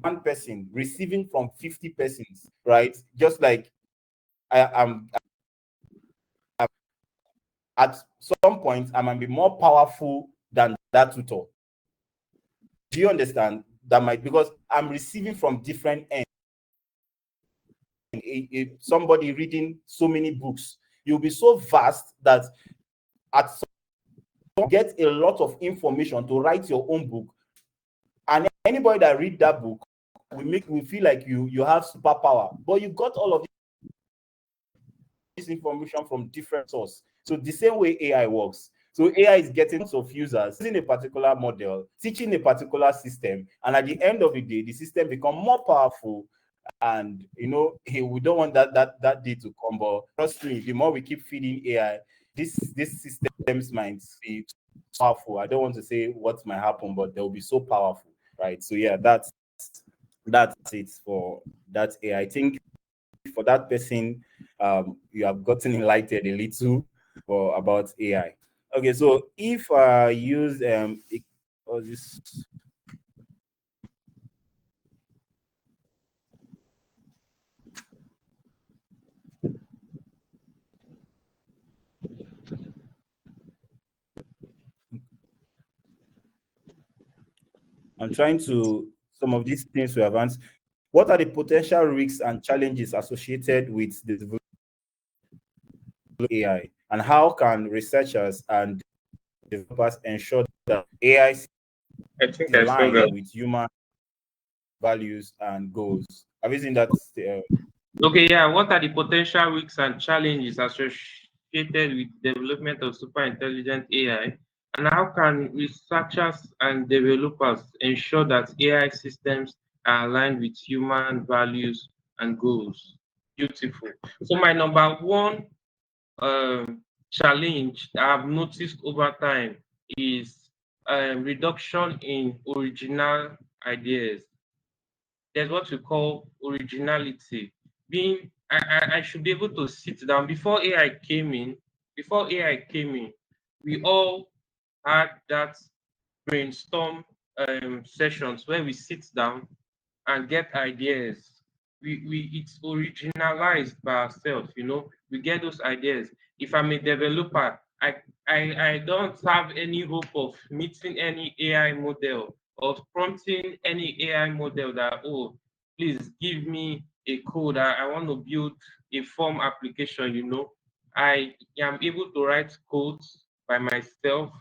one person receiving from 50 persons, right? Just like I am at some point, I might be more powerful than that tutor. Do you understand? That might, because I'm receiving from different ends. Somebody reading so many books, you'll be so vast that at some get a lot of information to write your own book, and anybody that read that book will make me feel like you have superpower, but you got all of this information from different sources. So the same way AI works. So AI is getting lots of users using a particular model, teaching a particular system, and at the end of the day, the system become more powerful. And we don't want that day to come. But trust me, the more we keep feeding AI, this systems might be powerful. I don't want to say what might happen, but they'll be so powerful, right? So yeah, that's it for that AI. I think for that person, you have gotten enlightened a little about AI. Okay, so if I use this. I'm trying to some of these things we have answered. What are the potential risks and challenges associated with the development of AI, and how can researchers and developers ensure that AI is I think in I saw line that. with human values and goals? Have you seen that? Okay, yeah. What are the potential risks and challenges associated with development of super intelligent AI? And how can researchers and developers ensure that AI systems are aligned with human values and goals? Beautiful. So my number one challenge that I've noticed over time is reduction in original ideas. There's what we call originality. I should be able to sit down before AI came in. Before AI came in, we all had that brainstorm sessions where we sit down and get ideas. We it's originalized by ourselves, we get those ideas. If I'm a developer, I don't have any hope of meeting any AI model or prompting any AI model that, oh, please give me a code. I want to build a form application, I am able to write codes by myself,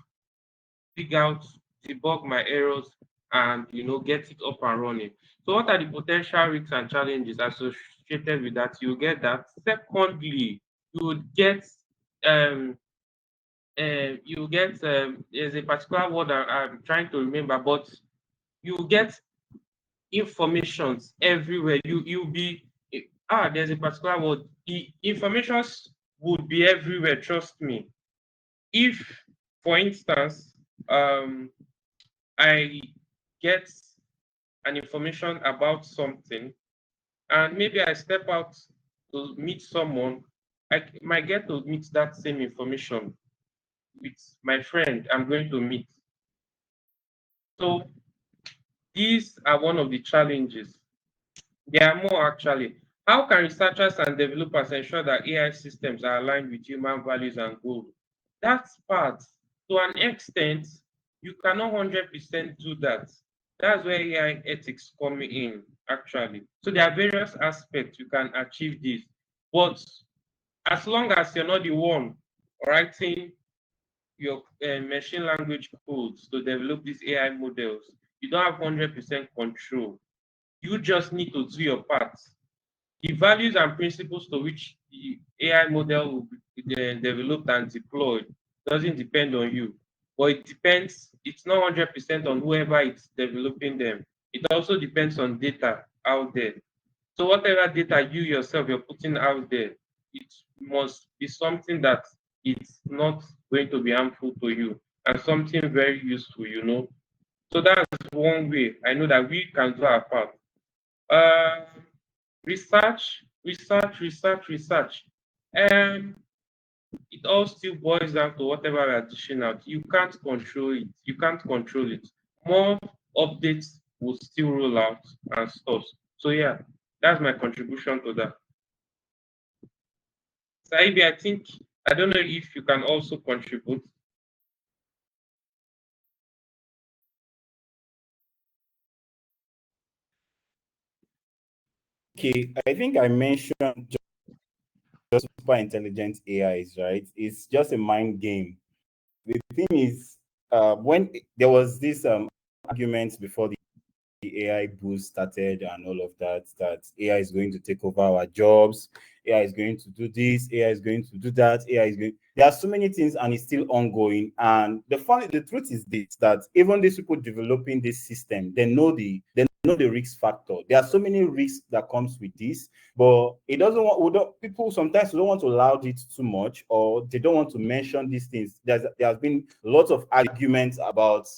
figure out, debug my errors, and get it up and running. So, what are the potential risks and challenges associated with that? You get that. Secondly, you would get there's a particular word I'm trying to remember, but you get informations everywhere. You'll be there's a particular word. The informations would be everywhere. Trust me. If, for instance, I get an information about something, and maybe I step out to meet someone, I might get to meet that same information with my friend I'm going to meet. So these are one of the challenges. There are more actually. How can researchers and developers ensure that AI systems are aligned with human values and goals? That part, to an extent, you cannot 100% do that. That's where AI ethics come in, actually. So there are various aspects you can achieve this. But as long as you're not the one writing your machine language codes to develop these AI models, you don't have 100% control. You just need to do your part. The values and principles to which the AI model will be developed and deployed doesn't depend on you, but it depends, it's not 100% on whoever is developing them. It also depends on data out there. So whatever data you yourself you're putting out there, it must be something that it's not going to be harmful to you and something very useful. So that's one way I know that we can do our part. Uh, research. Um, it all still boils down to whatever we are dishing out. You can't control it. You can't control it. More updates will still roll out and stuff. So yeah, that's my contribution to that. Saibi, I don't know if you can also contribute. Okay, I think I mentioned just super intelligent AIs, right? It's just a mind game. The thing is, when there was this argument before the AI boost started and all of that, that AI is going to take over our jobs, AI is going to do this, AI is going to do that, AI is going. There are so many things, and it's still ongoing. And the truth is this: that even these people developing this system, they know the risk factor. There are so many risks that comes with this, but it doesn't want. People sometimes don't want to loud it too much, or they don't want to mention these things. There has been lots of arguments about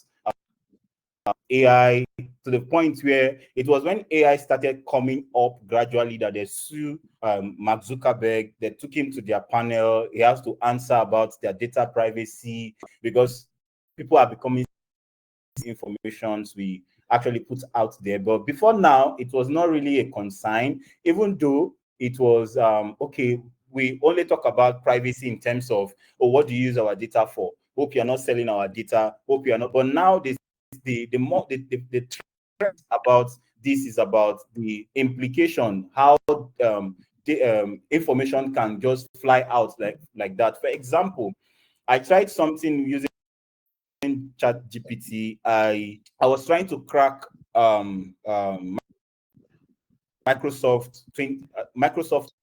AI, to the point where it was when AI started coming up gradually that they sue Mark Zuckerberg. They took him to their panel. He has to answer about their data privacy because people are becoming informations we actually put out there. But before now, it was not really a concern, even though it was okay. We only talk about privacy in terms of, oh, what do you use our data for? Hope you're not selling our data. Hope you're not. But now this the more the trend about this is about the implication, how the information can just fly out like that. For example, I tried something using chat GPT. I was trying to crack Microsoft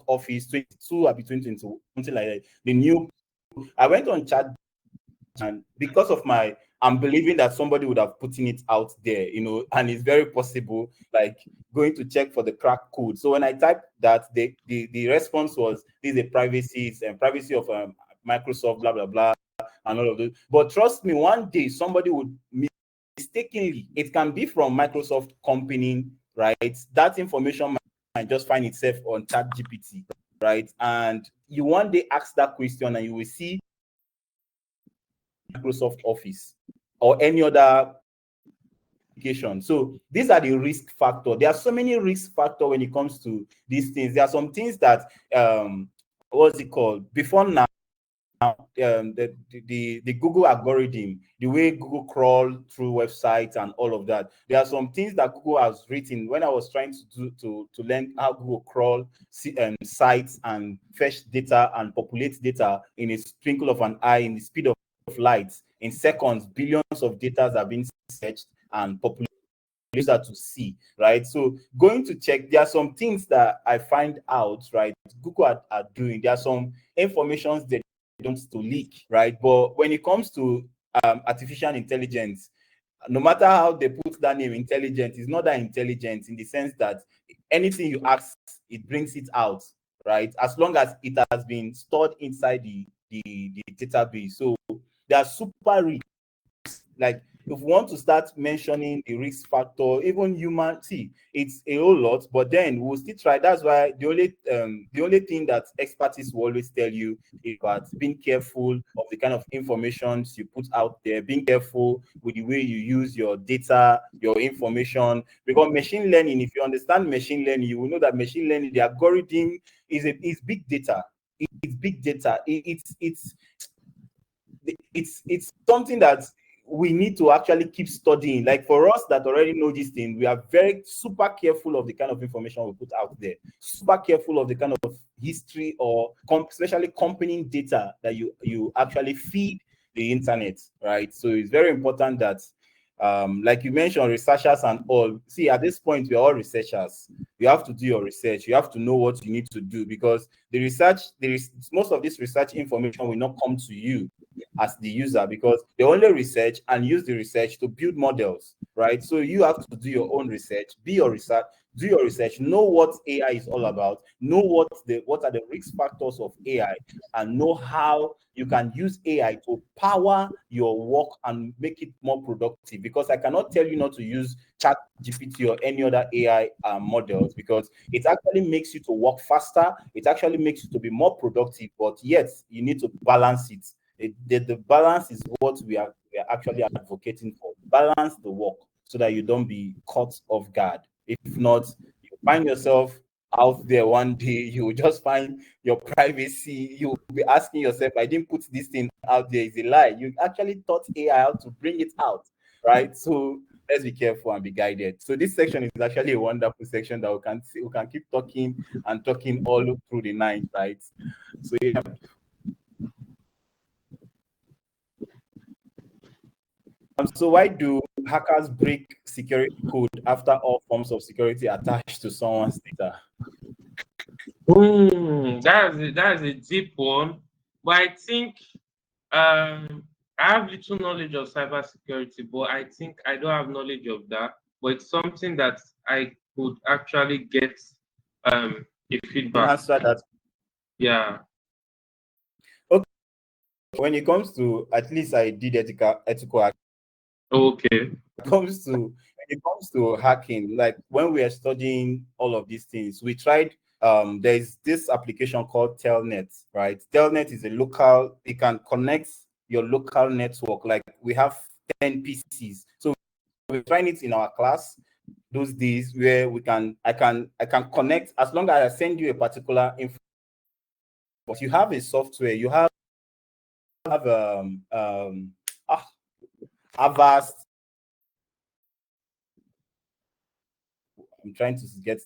Office 22 or between 20, something like that. The new I went on chat, and because of my I'm believing that somebody would have putting it out there, and it's very possible, like going to check for the crack code. So when I typed that, the response was, this is a privacy and privacy of Microsoft, blah blah blah, and all of those. But trust me, one day somebody would mistakenly, it can be from Microsoft company, right? That information might just find itself on chat GPT, right? And you one day ask that question and you will see Microsoft Office or any other application. So these are the risk factor. There are so many risk factor when it comes to these things. There are some things that what's it called? Before now, the Google algorithm, the way Google crawl through websites and all of that. There are some things that Google has written when I was trying to do to learn how Google crawl sites and fetch data and populate data in a twinkle of an eye, in the speed of light. In seconds, billions of data have been searched and populated user to see, right? So going to check, there are some things that I find out, right? Google are doing. There are some informations that they don't to leak, right? But when it comes to artificial intelligence, no matter how they put that name, intelligent, is not that intelligent in the sense that anything you ask, it brings it out, right? As long as it has been stored inside the database. So they are super rich. Like, if we want to start mentioning the risk factor, even humanity, it's a whole lot, but then we'll still try. That's why the only thing that expertise will always tell you is about being careful of the kind of information you put out there, being careful with the way you use your data, your information. Because machine learning, if you understand machine learning, you will know that machine learning, the algorithm is big data. It's big data. It's something that we need to actually keep studying. Like for us that already know this thing, we are very super careful of the kind of information we put out there, super careful of the kind of history or especially company data that you actually feed the internet, right? So it's very important that like you mentioned, researchers and all. See, at this point, we're all researchers. You have to do your research. You have to know what you need to do, because the research, most of this research information will not come to you as the user, because they only research and use the research to build models, right? So you have to do your own research, be your research, do your research, know what AI is all about, know what are the risk factors of AI, and know how you can use AI to power your work and make it more productive. Because I cannot tell you not to use Chat GPT or any other AI models, because it actually makes you to work faster. It actually makes you to be more productive, but yet you need to balance it. The balance is what we are actually advocating for. Balance the work so that you don't be caught off guard. If not, you find yourself out there one day, you will just find your privacy. You will be asking yourself, I didn't put this thing out there, it's a lie. You actually taught AI how to bring it out, right? So let's be careful and be guided. So this section is actually a wonderful section that we can keep talking and talking all through the night, right? So yeah. So why do hackers break security code after all forms of security attached to someone's data? That's a deep one, but I think I have little knowledge of cybersecurity, but I think I don't have knowledge of that. But it's something that I could actually get a Can feedback. answer that. Yeah. Okay. When it comes to, at least I did ethical Okay. when it comes to hacking, like when we are studying all of these things, we tried there's this application called Telnet, right? Telnet is a local, it can connect your local network. Like we have 10 PCs. So we're trying it in our class those days, where I can connect as long as I send you a particular info. But you have a software, you have Avast. I'm trying to get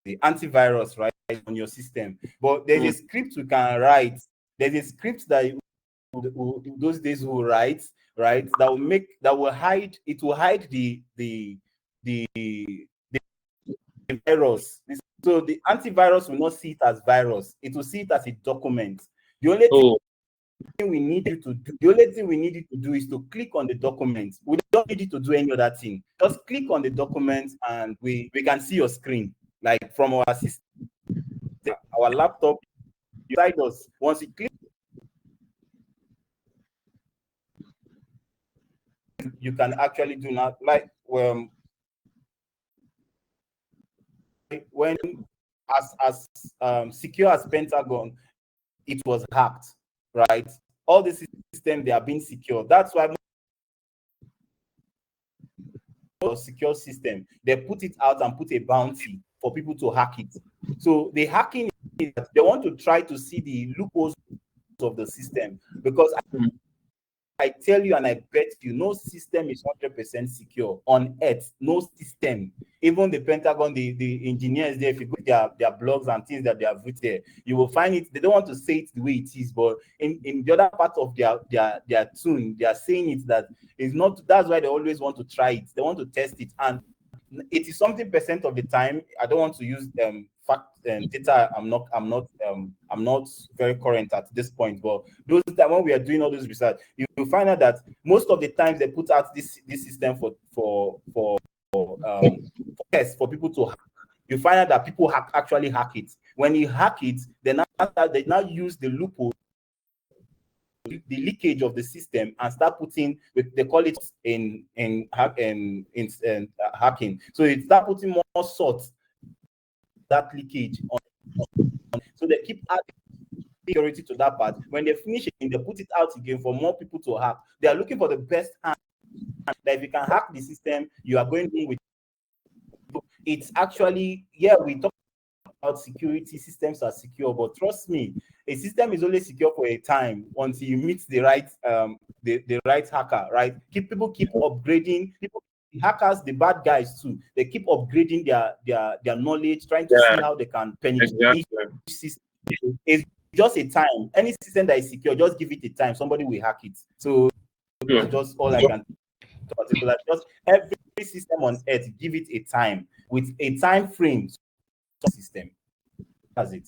the antivirus right on your system. But there's a script we can write. There's a script that those days will write, right? That will hide. It will hide the virus. So the antivirus will not see it as virus. It will see it as a document. The only thing we need you to do, is to click on the document. We don't need you to do any other thing. Just click on the document and we can see your screen, like from our system, our laptop beside us. Once you click, you can actually do that. Like when as secure as Pentagon, it was hacked, right? All the systems, they are being secure. That's why secure system, they put it out and put a bounty for people to hack it. So the hacking is that they want to try to see the loopholes of the system, because I tell you and I bet you, no system is 100% secure on earth. No system. Even the Pentagon, the engineers there, if you go to their blogs and things that they have written there, you will find it. They don't want to say it the way it is, but in the other part of their tune, they are saying it that it's not. That's why they always want to try it. They want to test it, and 80-something% of the time, I don't want to use fact and data. I'm not very current at this point, but those that when we are doing all this research, you find out that most of the times they put out this system for tests for people to hack. You find out that people actually hack it. When you hack it, they now use the loophole, the leakage of the system, and start putting, they call it in hacking. So it start putting more salt that leakage on. So they keep adding security to that part. When they finish it, they put it out again for more people to hack. They are looking for the best hand. That if you can hack the system, you are going in with. It's actually, yeah, we talk security systems are secure, but trust me, a system is only secure for a time until you meet the right the right hacker, right? Keep upgrading. People, the hackers, the bad guys too, they keep upgrading their knowledge, trying to see Yeah, how they can penetrate each exactly. system. It's just a time. Any system that is secure, just give it a time. Somebody will hack it. So True. that's just all I can particular. Just every system on earth, give it a time with a time frame system. That's it.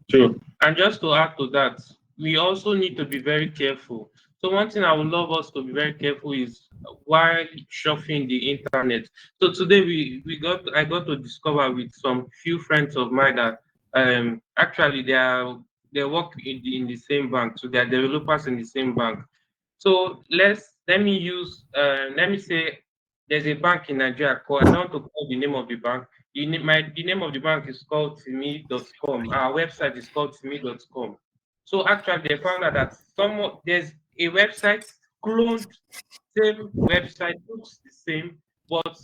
True. And just to add to that, we also need to be very careful. So one thing I would love us to be very careful is while surfing the internet. So today I got to discover with some few friends of mine that actually they work in the same bank. So they are developers in the same bank. So let me say there's a bank in Nigeria called, I don't want to call the name of the bank. The name of the bank is called Timi.com. Our website is called Timi.com. So actually they found out that there's a website cloned, same website, looks the same, but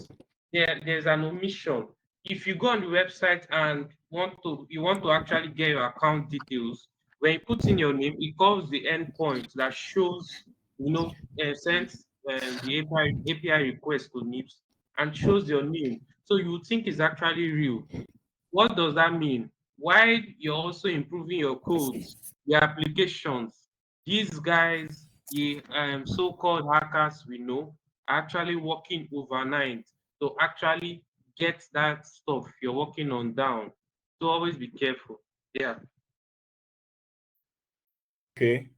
there's an omission. If you go on the website and you want to actually get your account details, when you put in your name, it calls the endpoint that shows, sends the API request to NIPS and shows your name. So you would think it's actually real. What does that mean? While you're also improving your codes, your applications, these guys, the so-called hackers we know, are actually working overnight to actually get that stuff you're working on down. So always be careful. Yeah. Okay.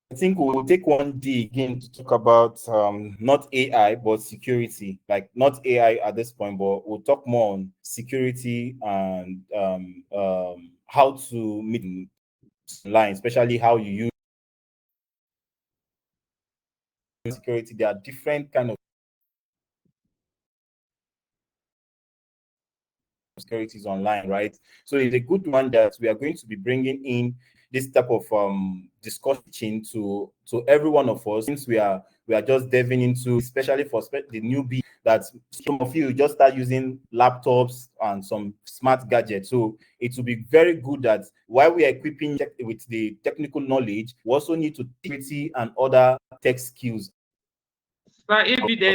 I think we'll take one day again to talk about not AI but security. Like not AI at this point, but we'll talk more on security and how to meet online, especially how you use security. There are different kind of securities online, right? So it's a good one that we are going to be bringing in this type of discussion to every one of us, since we are just delving into, especially for the newbie, that some of you just start using laptops and some smart gadgets. So it will be very good that while we are equipping with the technical knowledge, we also need to security and other tech skills. So AB, So we'll be there's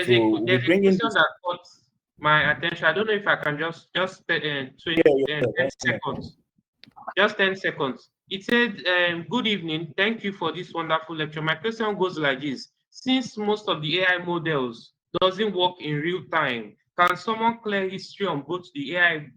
a bringing question this. that caught my attention. I don't know if I can just 10 Yeah. seconds. Just 10 seconds. It said, good evening. Thank you for this wonderful lecture. My question goes like this. Since most of the AI models doesn't work in real time, can someone clear history on both the AI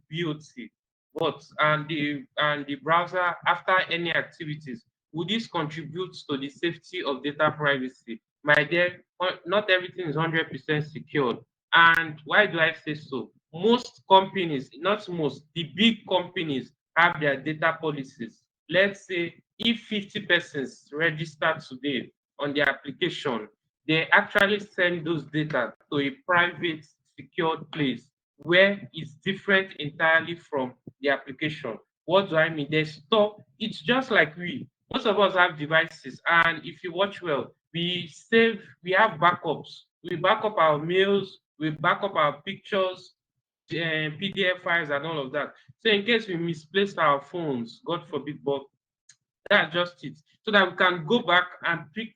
bots and the browser after any activities? Would this contribute to the safety of data privacy? My dear, not everything is 100% secured. And why do I say so? Most companies, not most, the big companies have their data policies. Let's say if 50 persons register today on the application, they actually send those data to a private secured place where it's different entirely from the application. What do I mean? They store, it's just like most of us have devices, and if you watch well, we have backups. We back up our mails, we back up our pictures, PDF files and all of that. So in case we misplaced our phones, God forbid, but that's just it. So that we can go back and pick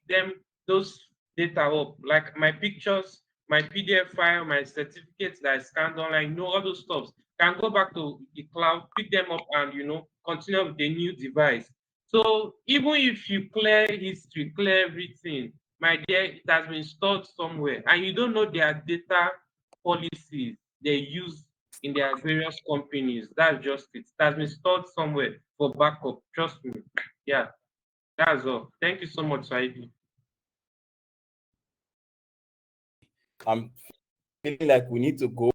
those data up, like my pictures, my PDF file, my certificates that I scanned online, all those stuff. Can go back to the cloud, pick them up, and continue with the new device. So even if you clear history, clear everything, my dear, it has been stored somewhere, and you don't know their data policies they use in their various companies. That's just it. It has been stored somewhere for backup. Trust me. Yeah, that's all. Thank you so much, Saidi. I'm feeling like we need to go.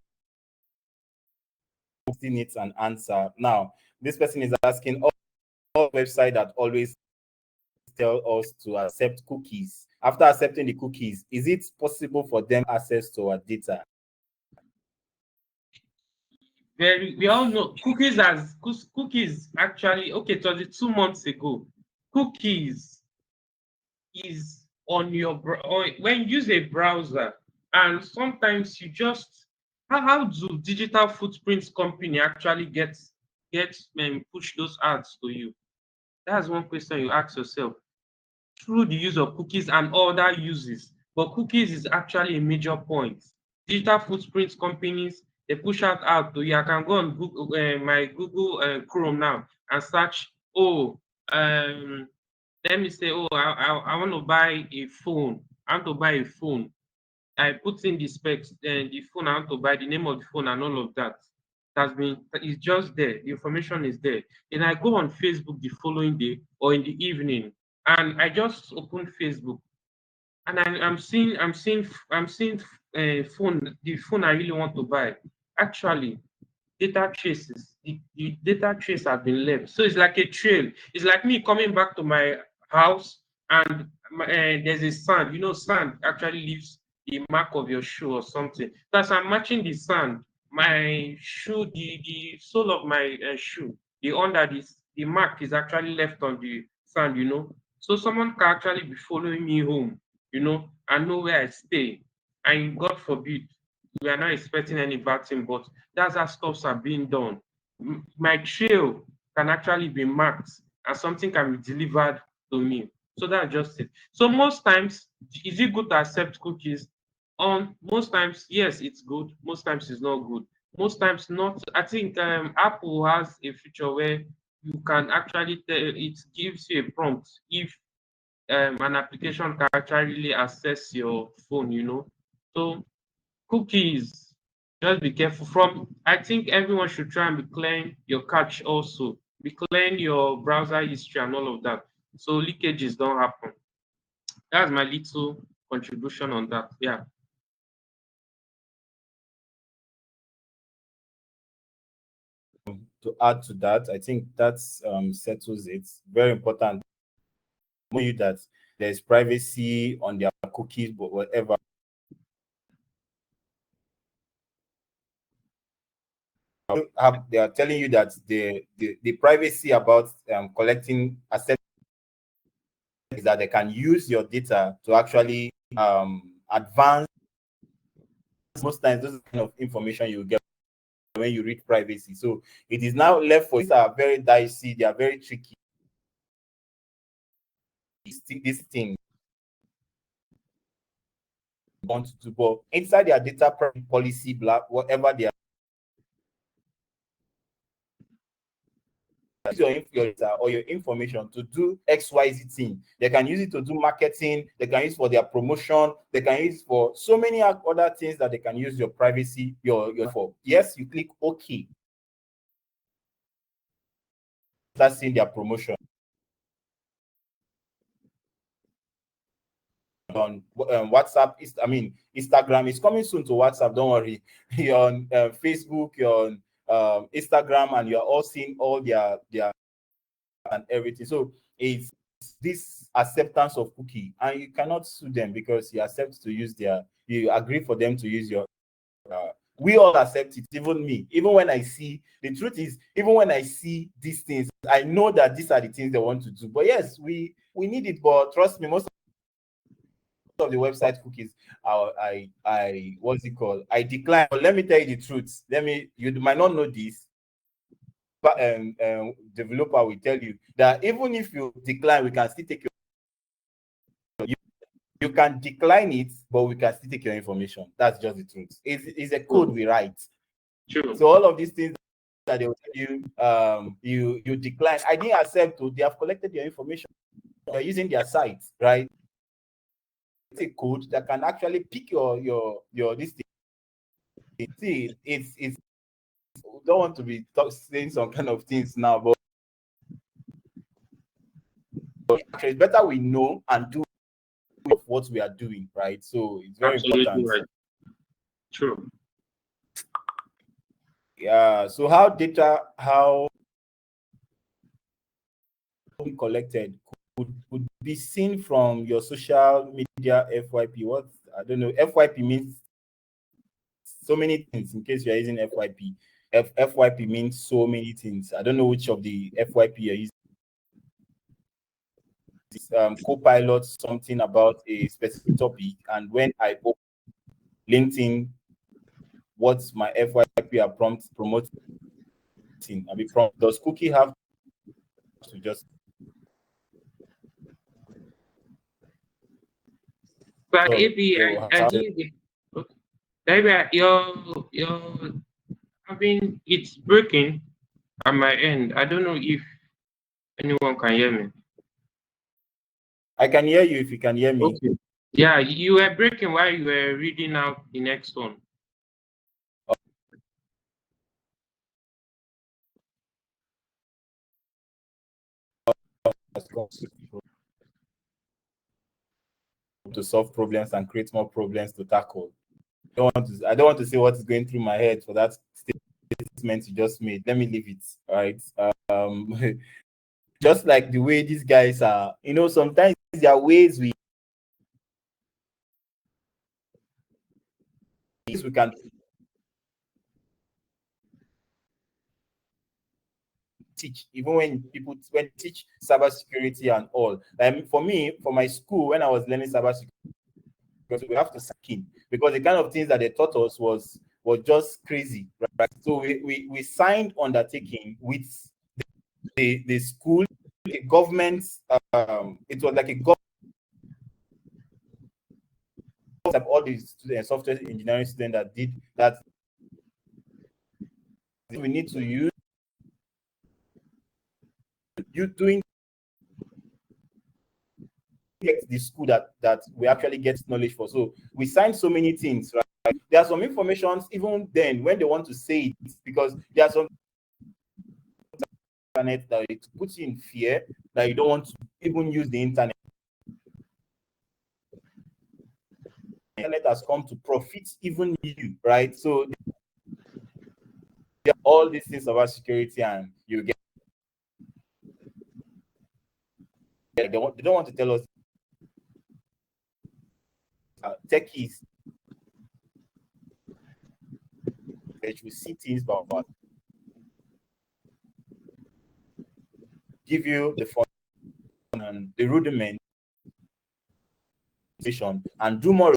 Needs an answer now. This person is asking, all website that always tell us to accept cookies. After accepting the cookies, is it possible for them access to our data? We all know cookies actually, okay, it was 2 months ago. Cookies is on your or when you use a browser, and sometimes you just how do digital footprints company actually get push those ads to you? That's one question you ask yourself. Through the use of cookies and other uses. But cookies is actually a major point. Digital footprint companies, they push out to you. I can go on Google, my Google Chrome now and search, oh, um, let me say, oh, I want to buy a phone. I want to buy a phone. I put in the specs, the phone I want to buy, the name of the phone and all of that. It's just there. The information is there. Then I go on Facebook the following day or in the evening, and I just open Facebook, and I'm seeing the phone I really want to buy. Actually, data traces. The data trace have been left. So it's like a trail. It's like me coming back to my house and there's a sand. You know, sand actually leaves the mark of your shoe or something. That's I'm matching the sand. My shoe, the sole of my shoe, the under this, the mark is actually left on the sand. So someone can actually be following me home. And know where I stay. And God forbid, we are not expecting any bad thing, but that's how stuffs are being done. My trail can actually be marked and something can be delivered to me. So that's just it. So most times, is it good to accept cookies? Most times, yes, it's good. Most times, it's not good. Most times, not. I think Apple has a feature where you can actually it gives you a prompt if an application can actually access your phone. So cookies, just be careful from. I think everyone should try and be clearing your cache also. Be clearing your browser history and all of that. So leakages don't happen. That's my little contribution on that. Yeah. To add to that, I think that settles it. Very important. You that there's privacy on their cookies, but whatever. They are telling you that the privacy about collecting assets is that they can use your data to actually advance. Most times, those kind of information you get when you read privacy. So it is now left for. These are very dicey. They are very tricky. This thing want to do, but inside their data policy, whatever they are. Use your data or your information to do XYZ thing. They can use it to do marketing, they can use it for their promotion, they can use it for so many other things that they can use your privacy, your for. Yes, you click OK. That's in their promotion. On WhatsApp, Instagram is coming soon to WhatsApp. Don't worry. You're on Facebook, you're on Instagram, and you're all seeing all their and everything. So it's this acceptance of cookie, and you cannot sue them because you accept to use you agree for them to use your. We all accept it, even me. Even when I see the truth is, even when I see these things, I know that these are the things they want to do. But yes, we need it. But trust me, most of the website cookies, I what's it called? I decline. But let me tell you the truth. You might not know this. Developer will tell you that even if you decline, we can still take you can decline it, but we can still take your information. That's just the truth. It's a code we write. True. So all of these things that they will tell you, you decline. I didn't accept to. They have collected your information. You're using their site, right? It's a code that can actually pick your this thing. See, it's don't want to be saying some kind of things now, but it's better we know and do what we are doing, right? So it's very Absolutely important. right. True. Yeah. So how collected could be seen from your social media FYP. What I don't know. FYP means so many things. In case you are using FYP, FYP means so many things. I don't know which of the FYP you're using. co-pilot something about a specific topic, and when I open LinkedIn, what's my FYP are promoting, I mean, does cookie have to just But so, maybe I think maybe you're having it's breaking at my end. I don't know if anyone can hear me. I can hear you if you can hear me. Okay. Yeah, you were breaking while you were reading out the next one. To solve problems and create more problems to tackle. I don't want to say what is going through my head for that statement you just made. Let me leave it. All right. Just like the way these guys are, sometimes there are ways we can teach, even when people teach cybersecurity and all. For me, for my school, when I was learning cybersecurity, because we have to suck in, because the kind of things that they taught us was just crazy, right? So we signed undertaking with the school, a government. It was like a government. All these software engineering students that did that. We need to use you doing the school that we actually get knowledge for. So we signed so many things, right? There are some informations even then when they want to say it, because there are some internet that it puts you in fear that you don't want to even use the internet. The internet has come to profit even you, right? So all these things about security, and you get they don't want to tell us techies. That you see things but give you the fun and the rudiment and do more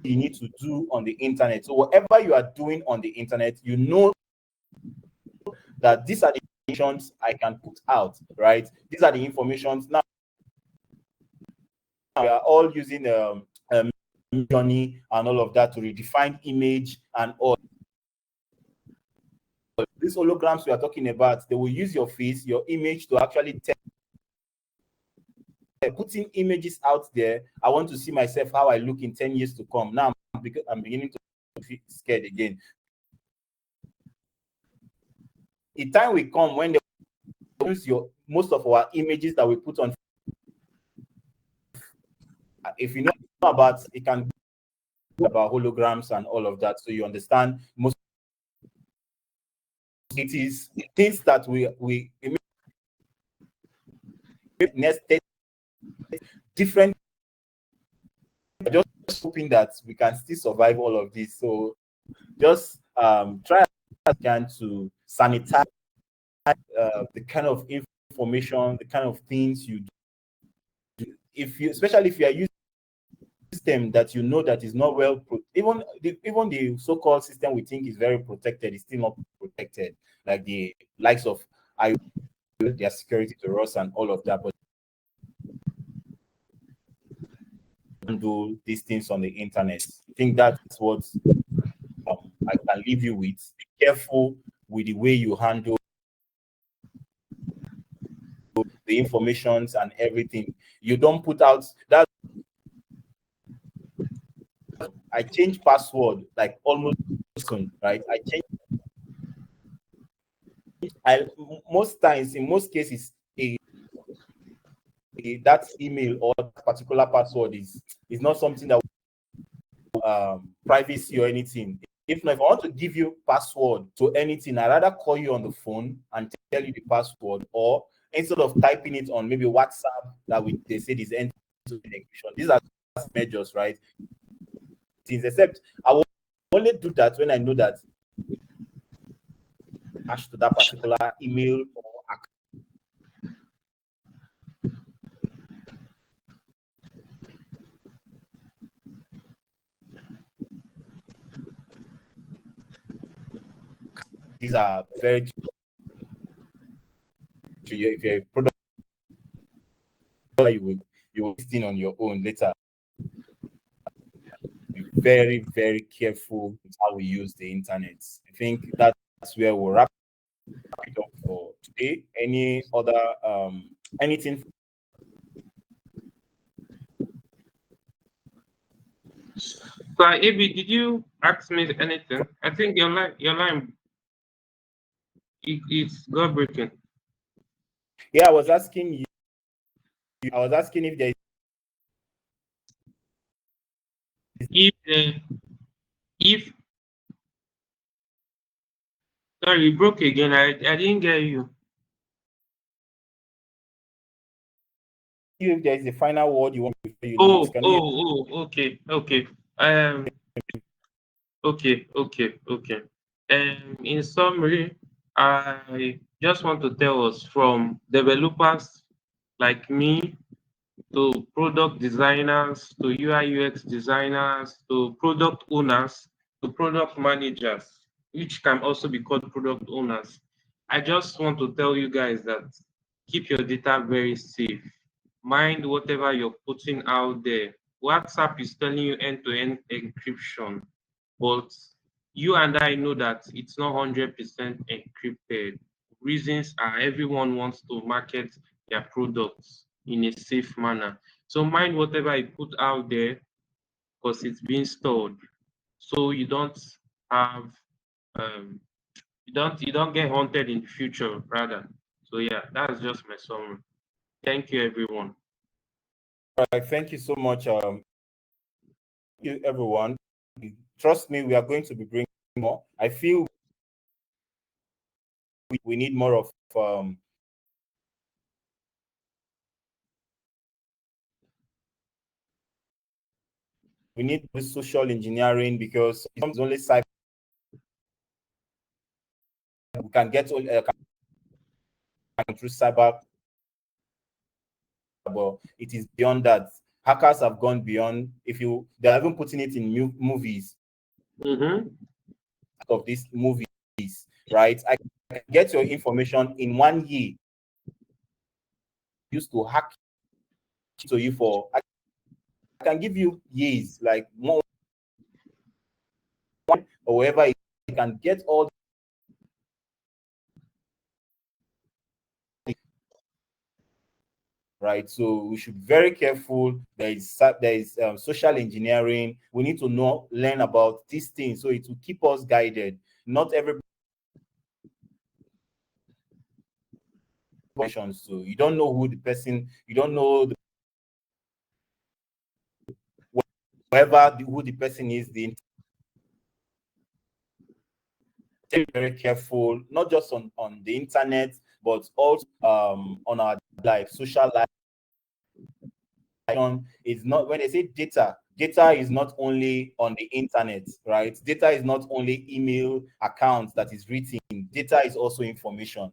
you need to do on the internet. So whatever you are doing on the internet, you know that these are the informations I can put out, right? These are the informations. Now we are all using journey and all of that to redefine image and all. These holograms we are talking about, they will use your face, your image to actually tell. Putting images out there. I want to see myself how I look in 10 years to come. Now I'm beginning to feel scared again. The time will come when they use most of our images that we put on. If you know about it, can be about holograms and all of that, so you understand most. It is things that we next different. Just hoping that we can still survive all of this. So just try as you can to sanitize the kind of information, the kind of things you do. Especially if you are using a system that you know that is not well even the so-called system we think is very protected is still not protected, like the likes of their security to us and all of that. But do these things on the internet. I think that's what I can leave you with. Be careful with the way you handle the informations and everything. You don't put out that. I change password like almost right. Most times, in most cases, that email or particular password is not something that privacy or anything. If not, if I want to give you password to anything, I'd rather call you on the phone and tell you the password, or instead of typing it on maybe WhatsApp that they say is end to the encryption. These are measures, right? Things, except I will only do that when I know that hash to that particular email or account. these are very, if you're a product, you will listen on your own later. Be very, very careful with how we use the internet. I think that's where we'll wrap it up for today. Any other anything? So, AB, did you ask me anything? I think your line it's got breaking. Yeah, I was asking you. I was asking if there is. If sorry, you broke again. I didn't get you. If there is a final word you want before you leave, Oh, can you? oh, oh, okay. Okay. In summary, I just want to tell us from developers like me to product designers to UI UX designers to product owners to product managers, which can also be called product owners. I just want to tell you guys that keep your data very safe. Mind whatever you're putting out there. WhatsApp is telling you end-to-end encryption, but you and I know that it's not 100% encrypted. Reasons are everyone wants to market their products in a safe manner. So mind whatever you put out there because it's being stored. So you don't have um you don't get haunted in the future rather. So yeah, that's just my summary. Thank you everyone. All right, thank you so much, you everyone. Trust me, we are going to be bringing more. I feel we need more of we need this social engineering, because it's only cyber we can get through cyber, but it is beyond that. Hackers have gone beyond. If you, they're even putting it in movies of these movies, right? I can get your information in 1 year. Used to hack to you for. I can give you years, like more or wherever you can get all. Right, so we should be very careful. There is social engineering. We need to learn about these things, so it will keep us guided. Not every questions, so you don't know who the person, you don't know who the person is. Very careful, not just on the internet, but also on our life, social life. Is not, when they say data is not only on the internet, right? Data is not only email accounts that is written. Data is also information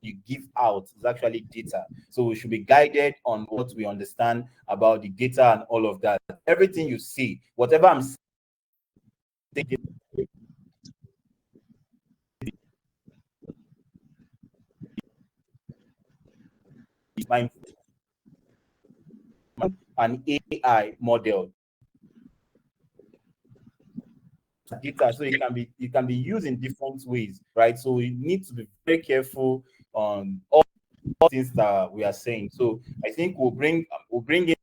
you give out. Is actually data. So we should be guided on what we understand about the data and all of that. Everything you see, whatever I'm saying, is my an AI model data, so it can be used in different ways, right? So we need to be very careful on all things that we are saying. So I think we'll bring in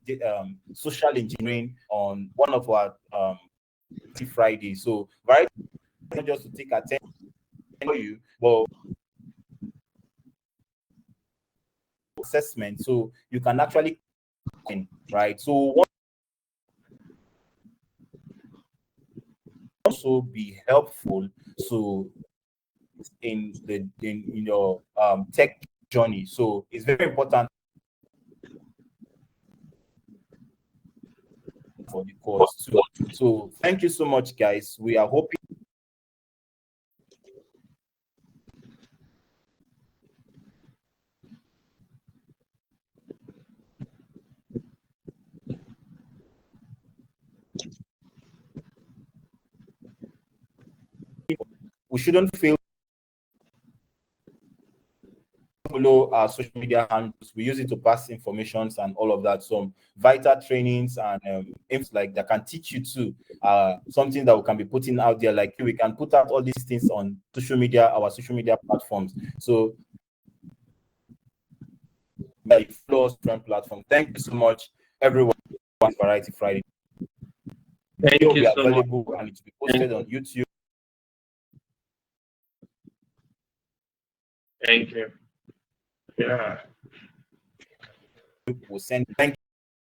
the, social engineering on one of our Friday. So right, not just to take attention to you, but assessment, so you can actually right. So what also be helpful so in your tech journey. So it's very important for the course too. So thank you so much, guys. We are hoping we shouldn't fail follow our social media handles. We use it to pass informations and all of that. Some vital trainings and aims like that can teach you to something that we can be putting out there. Like we can put out all these things on social media, our social media platforms. So yeah, you follow us different platform. Thank you so much, everyone. Variety Friday. Thank It will you be so much. available and it will be posted on YouTube. Thank you. Yeah. We'll send. Thank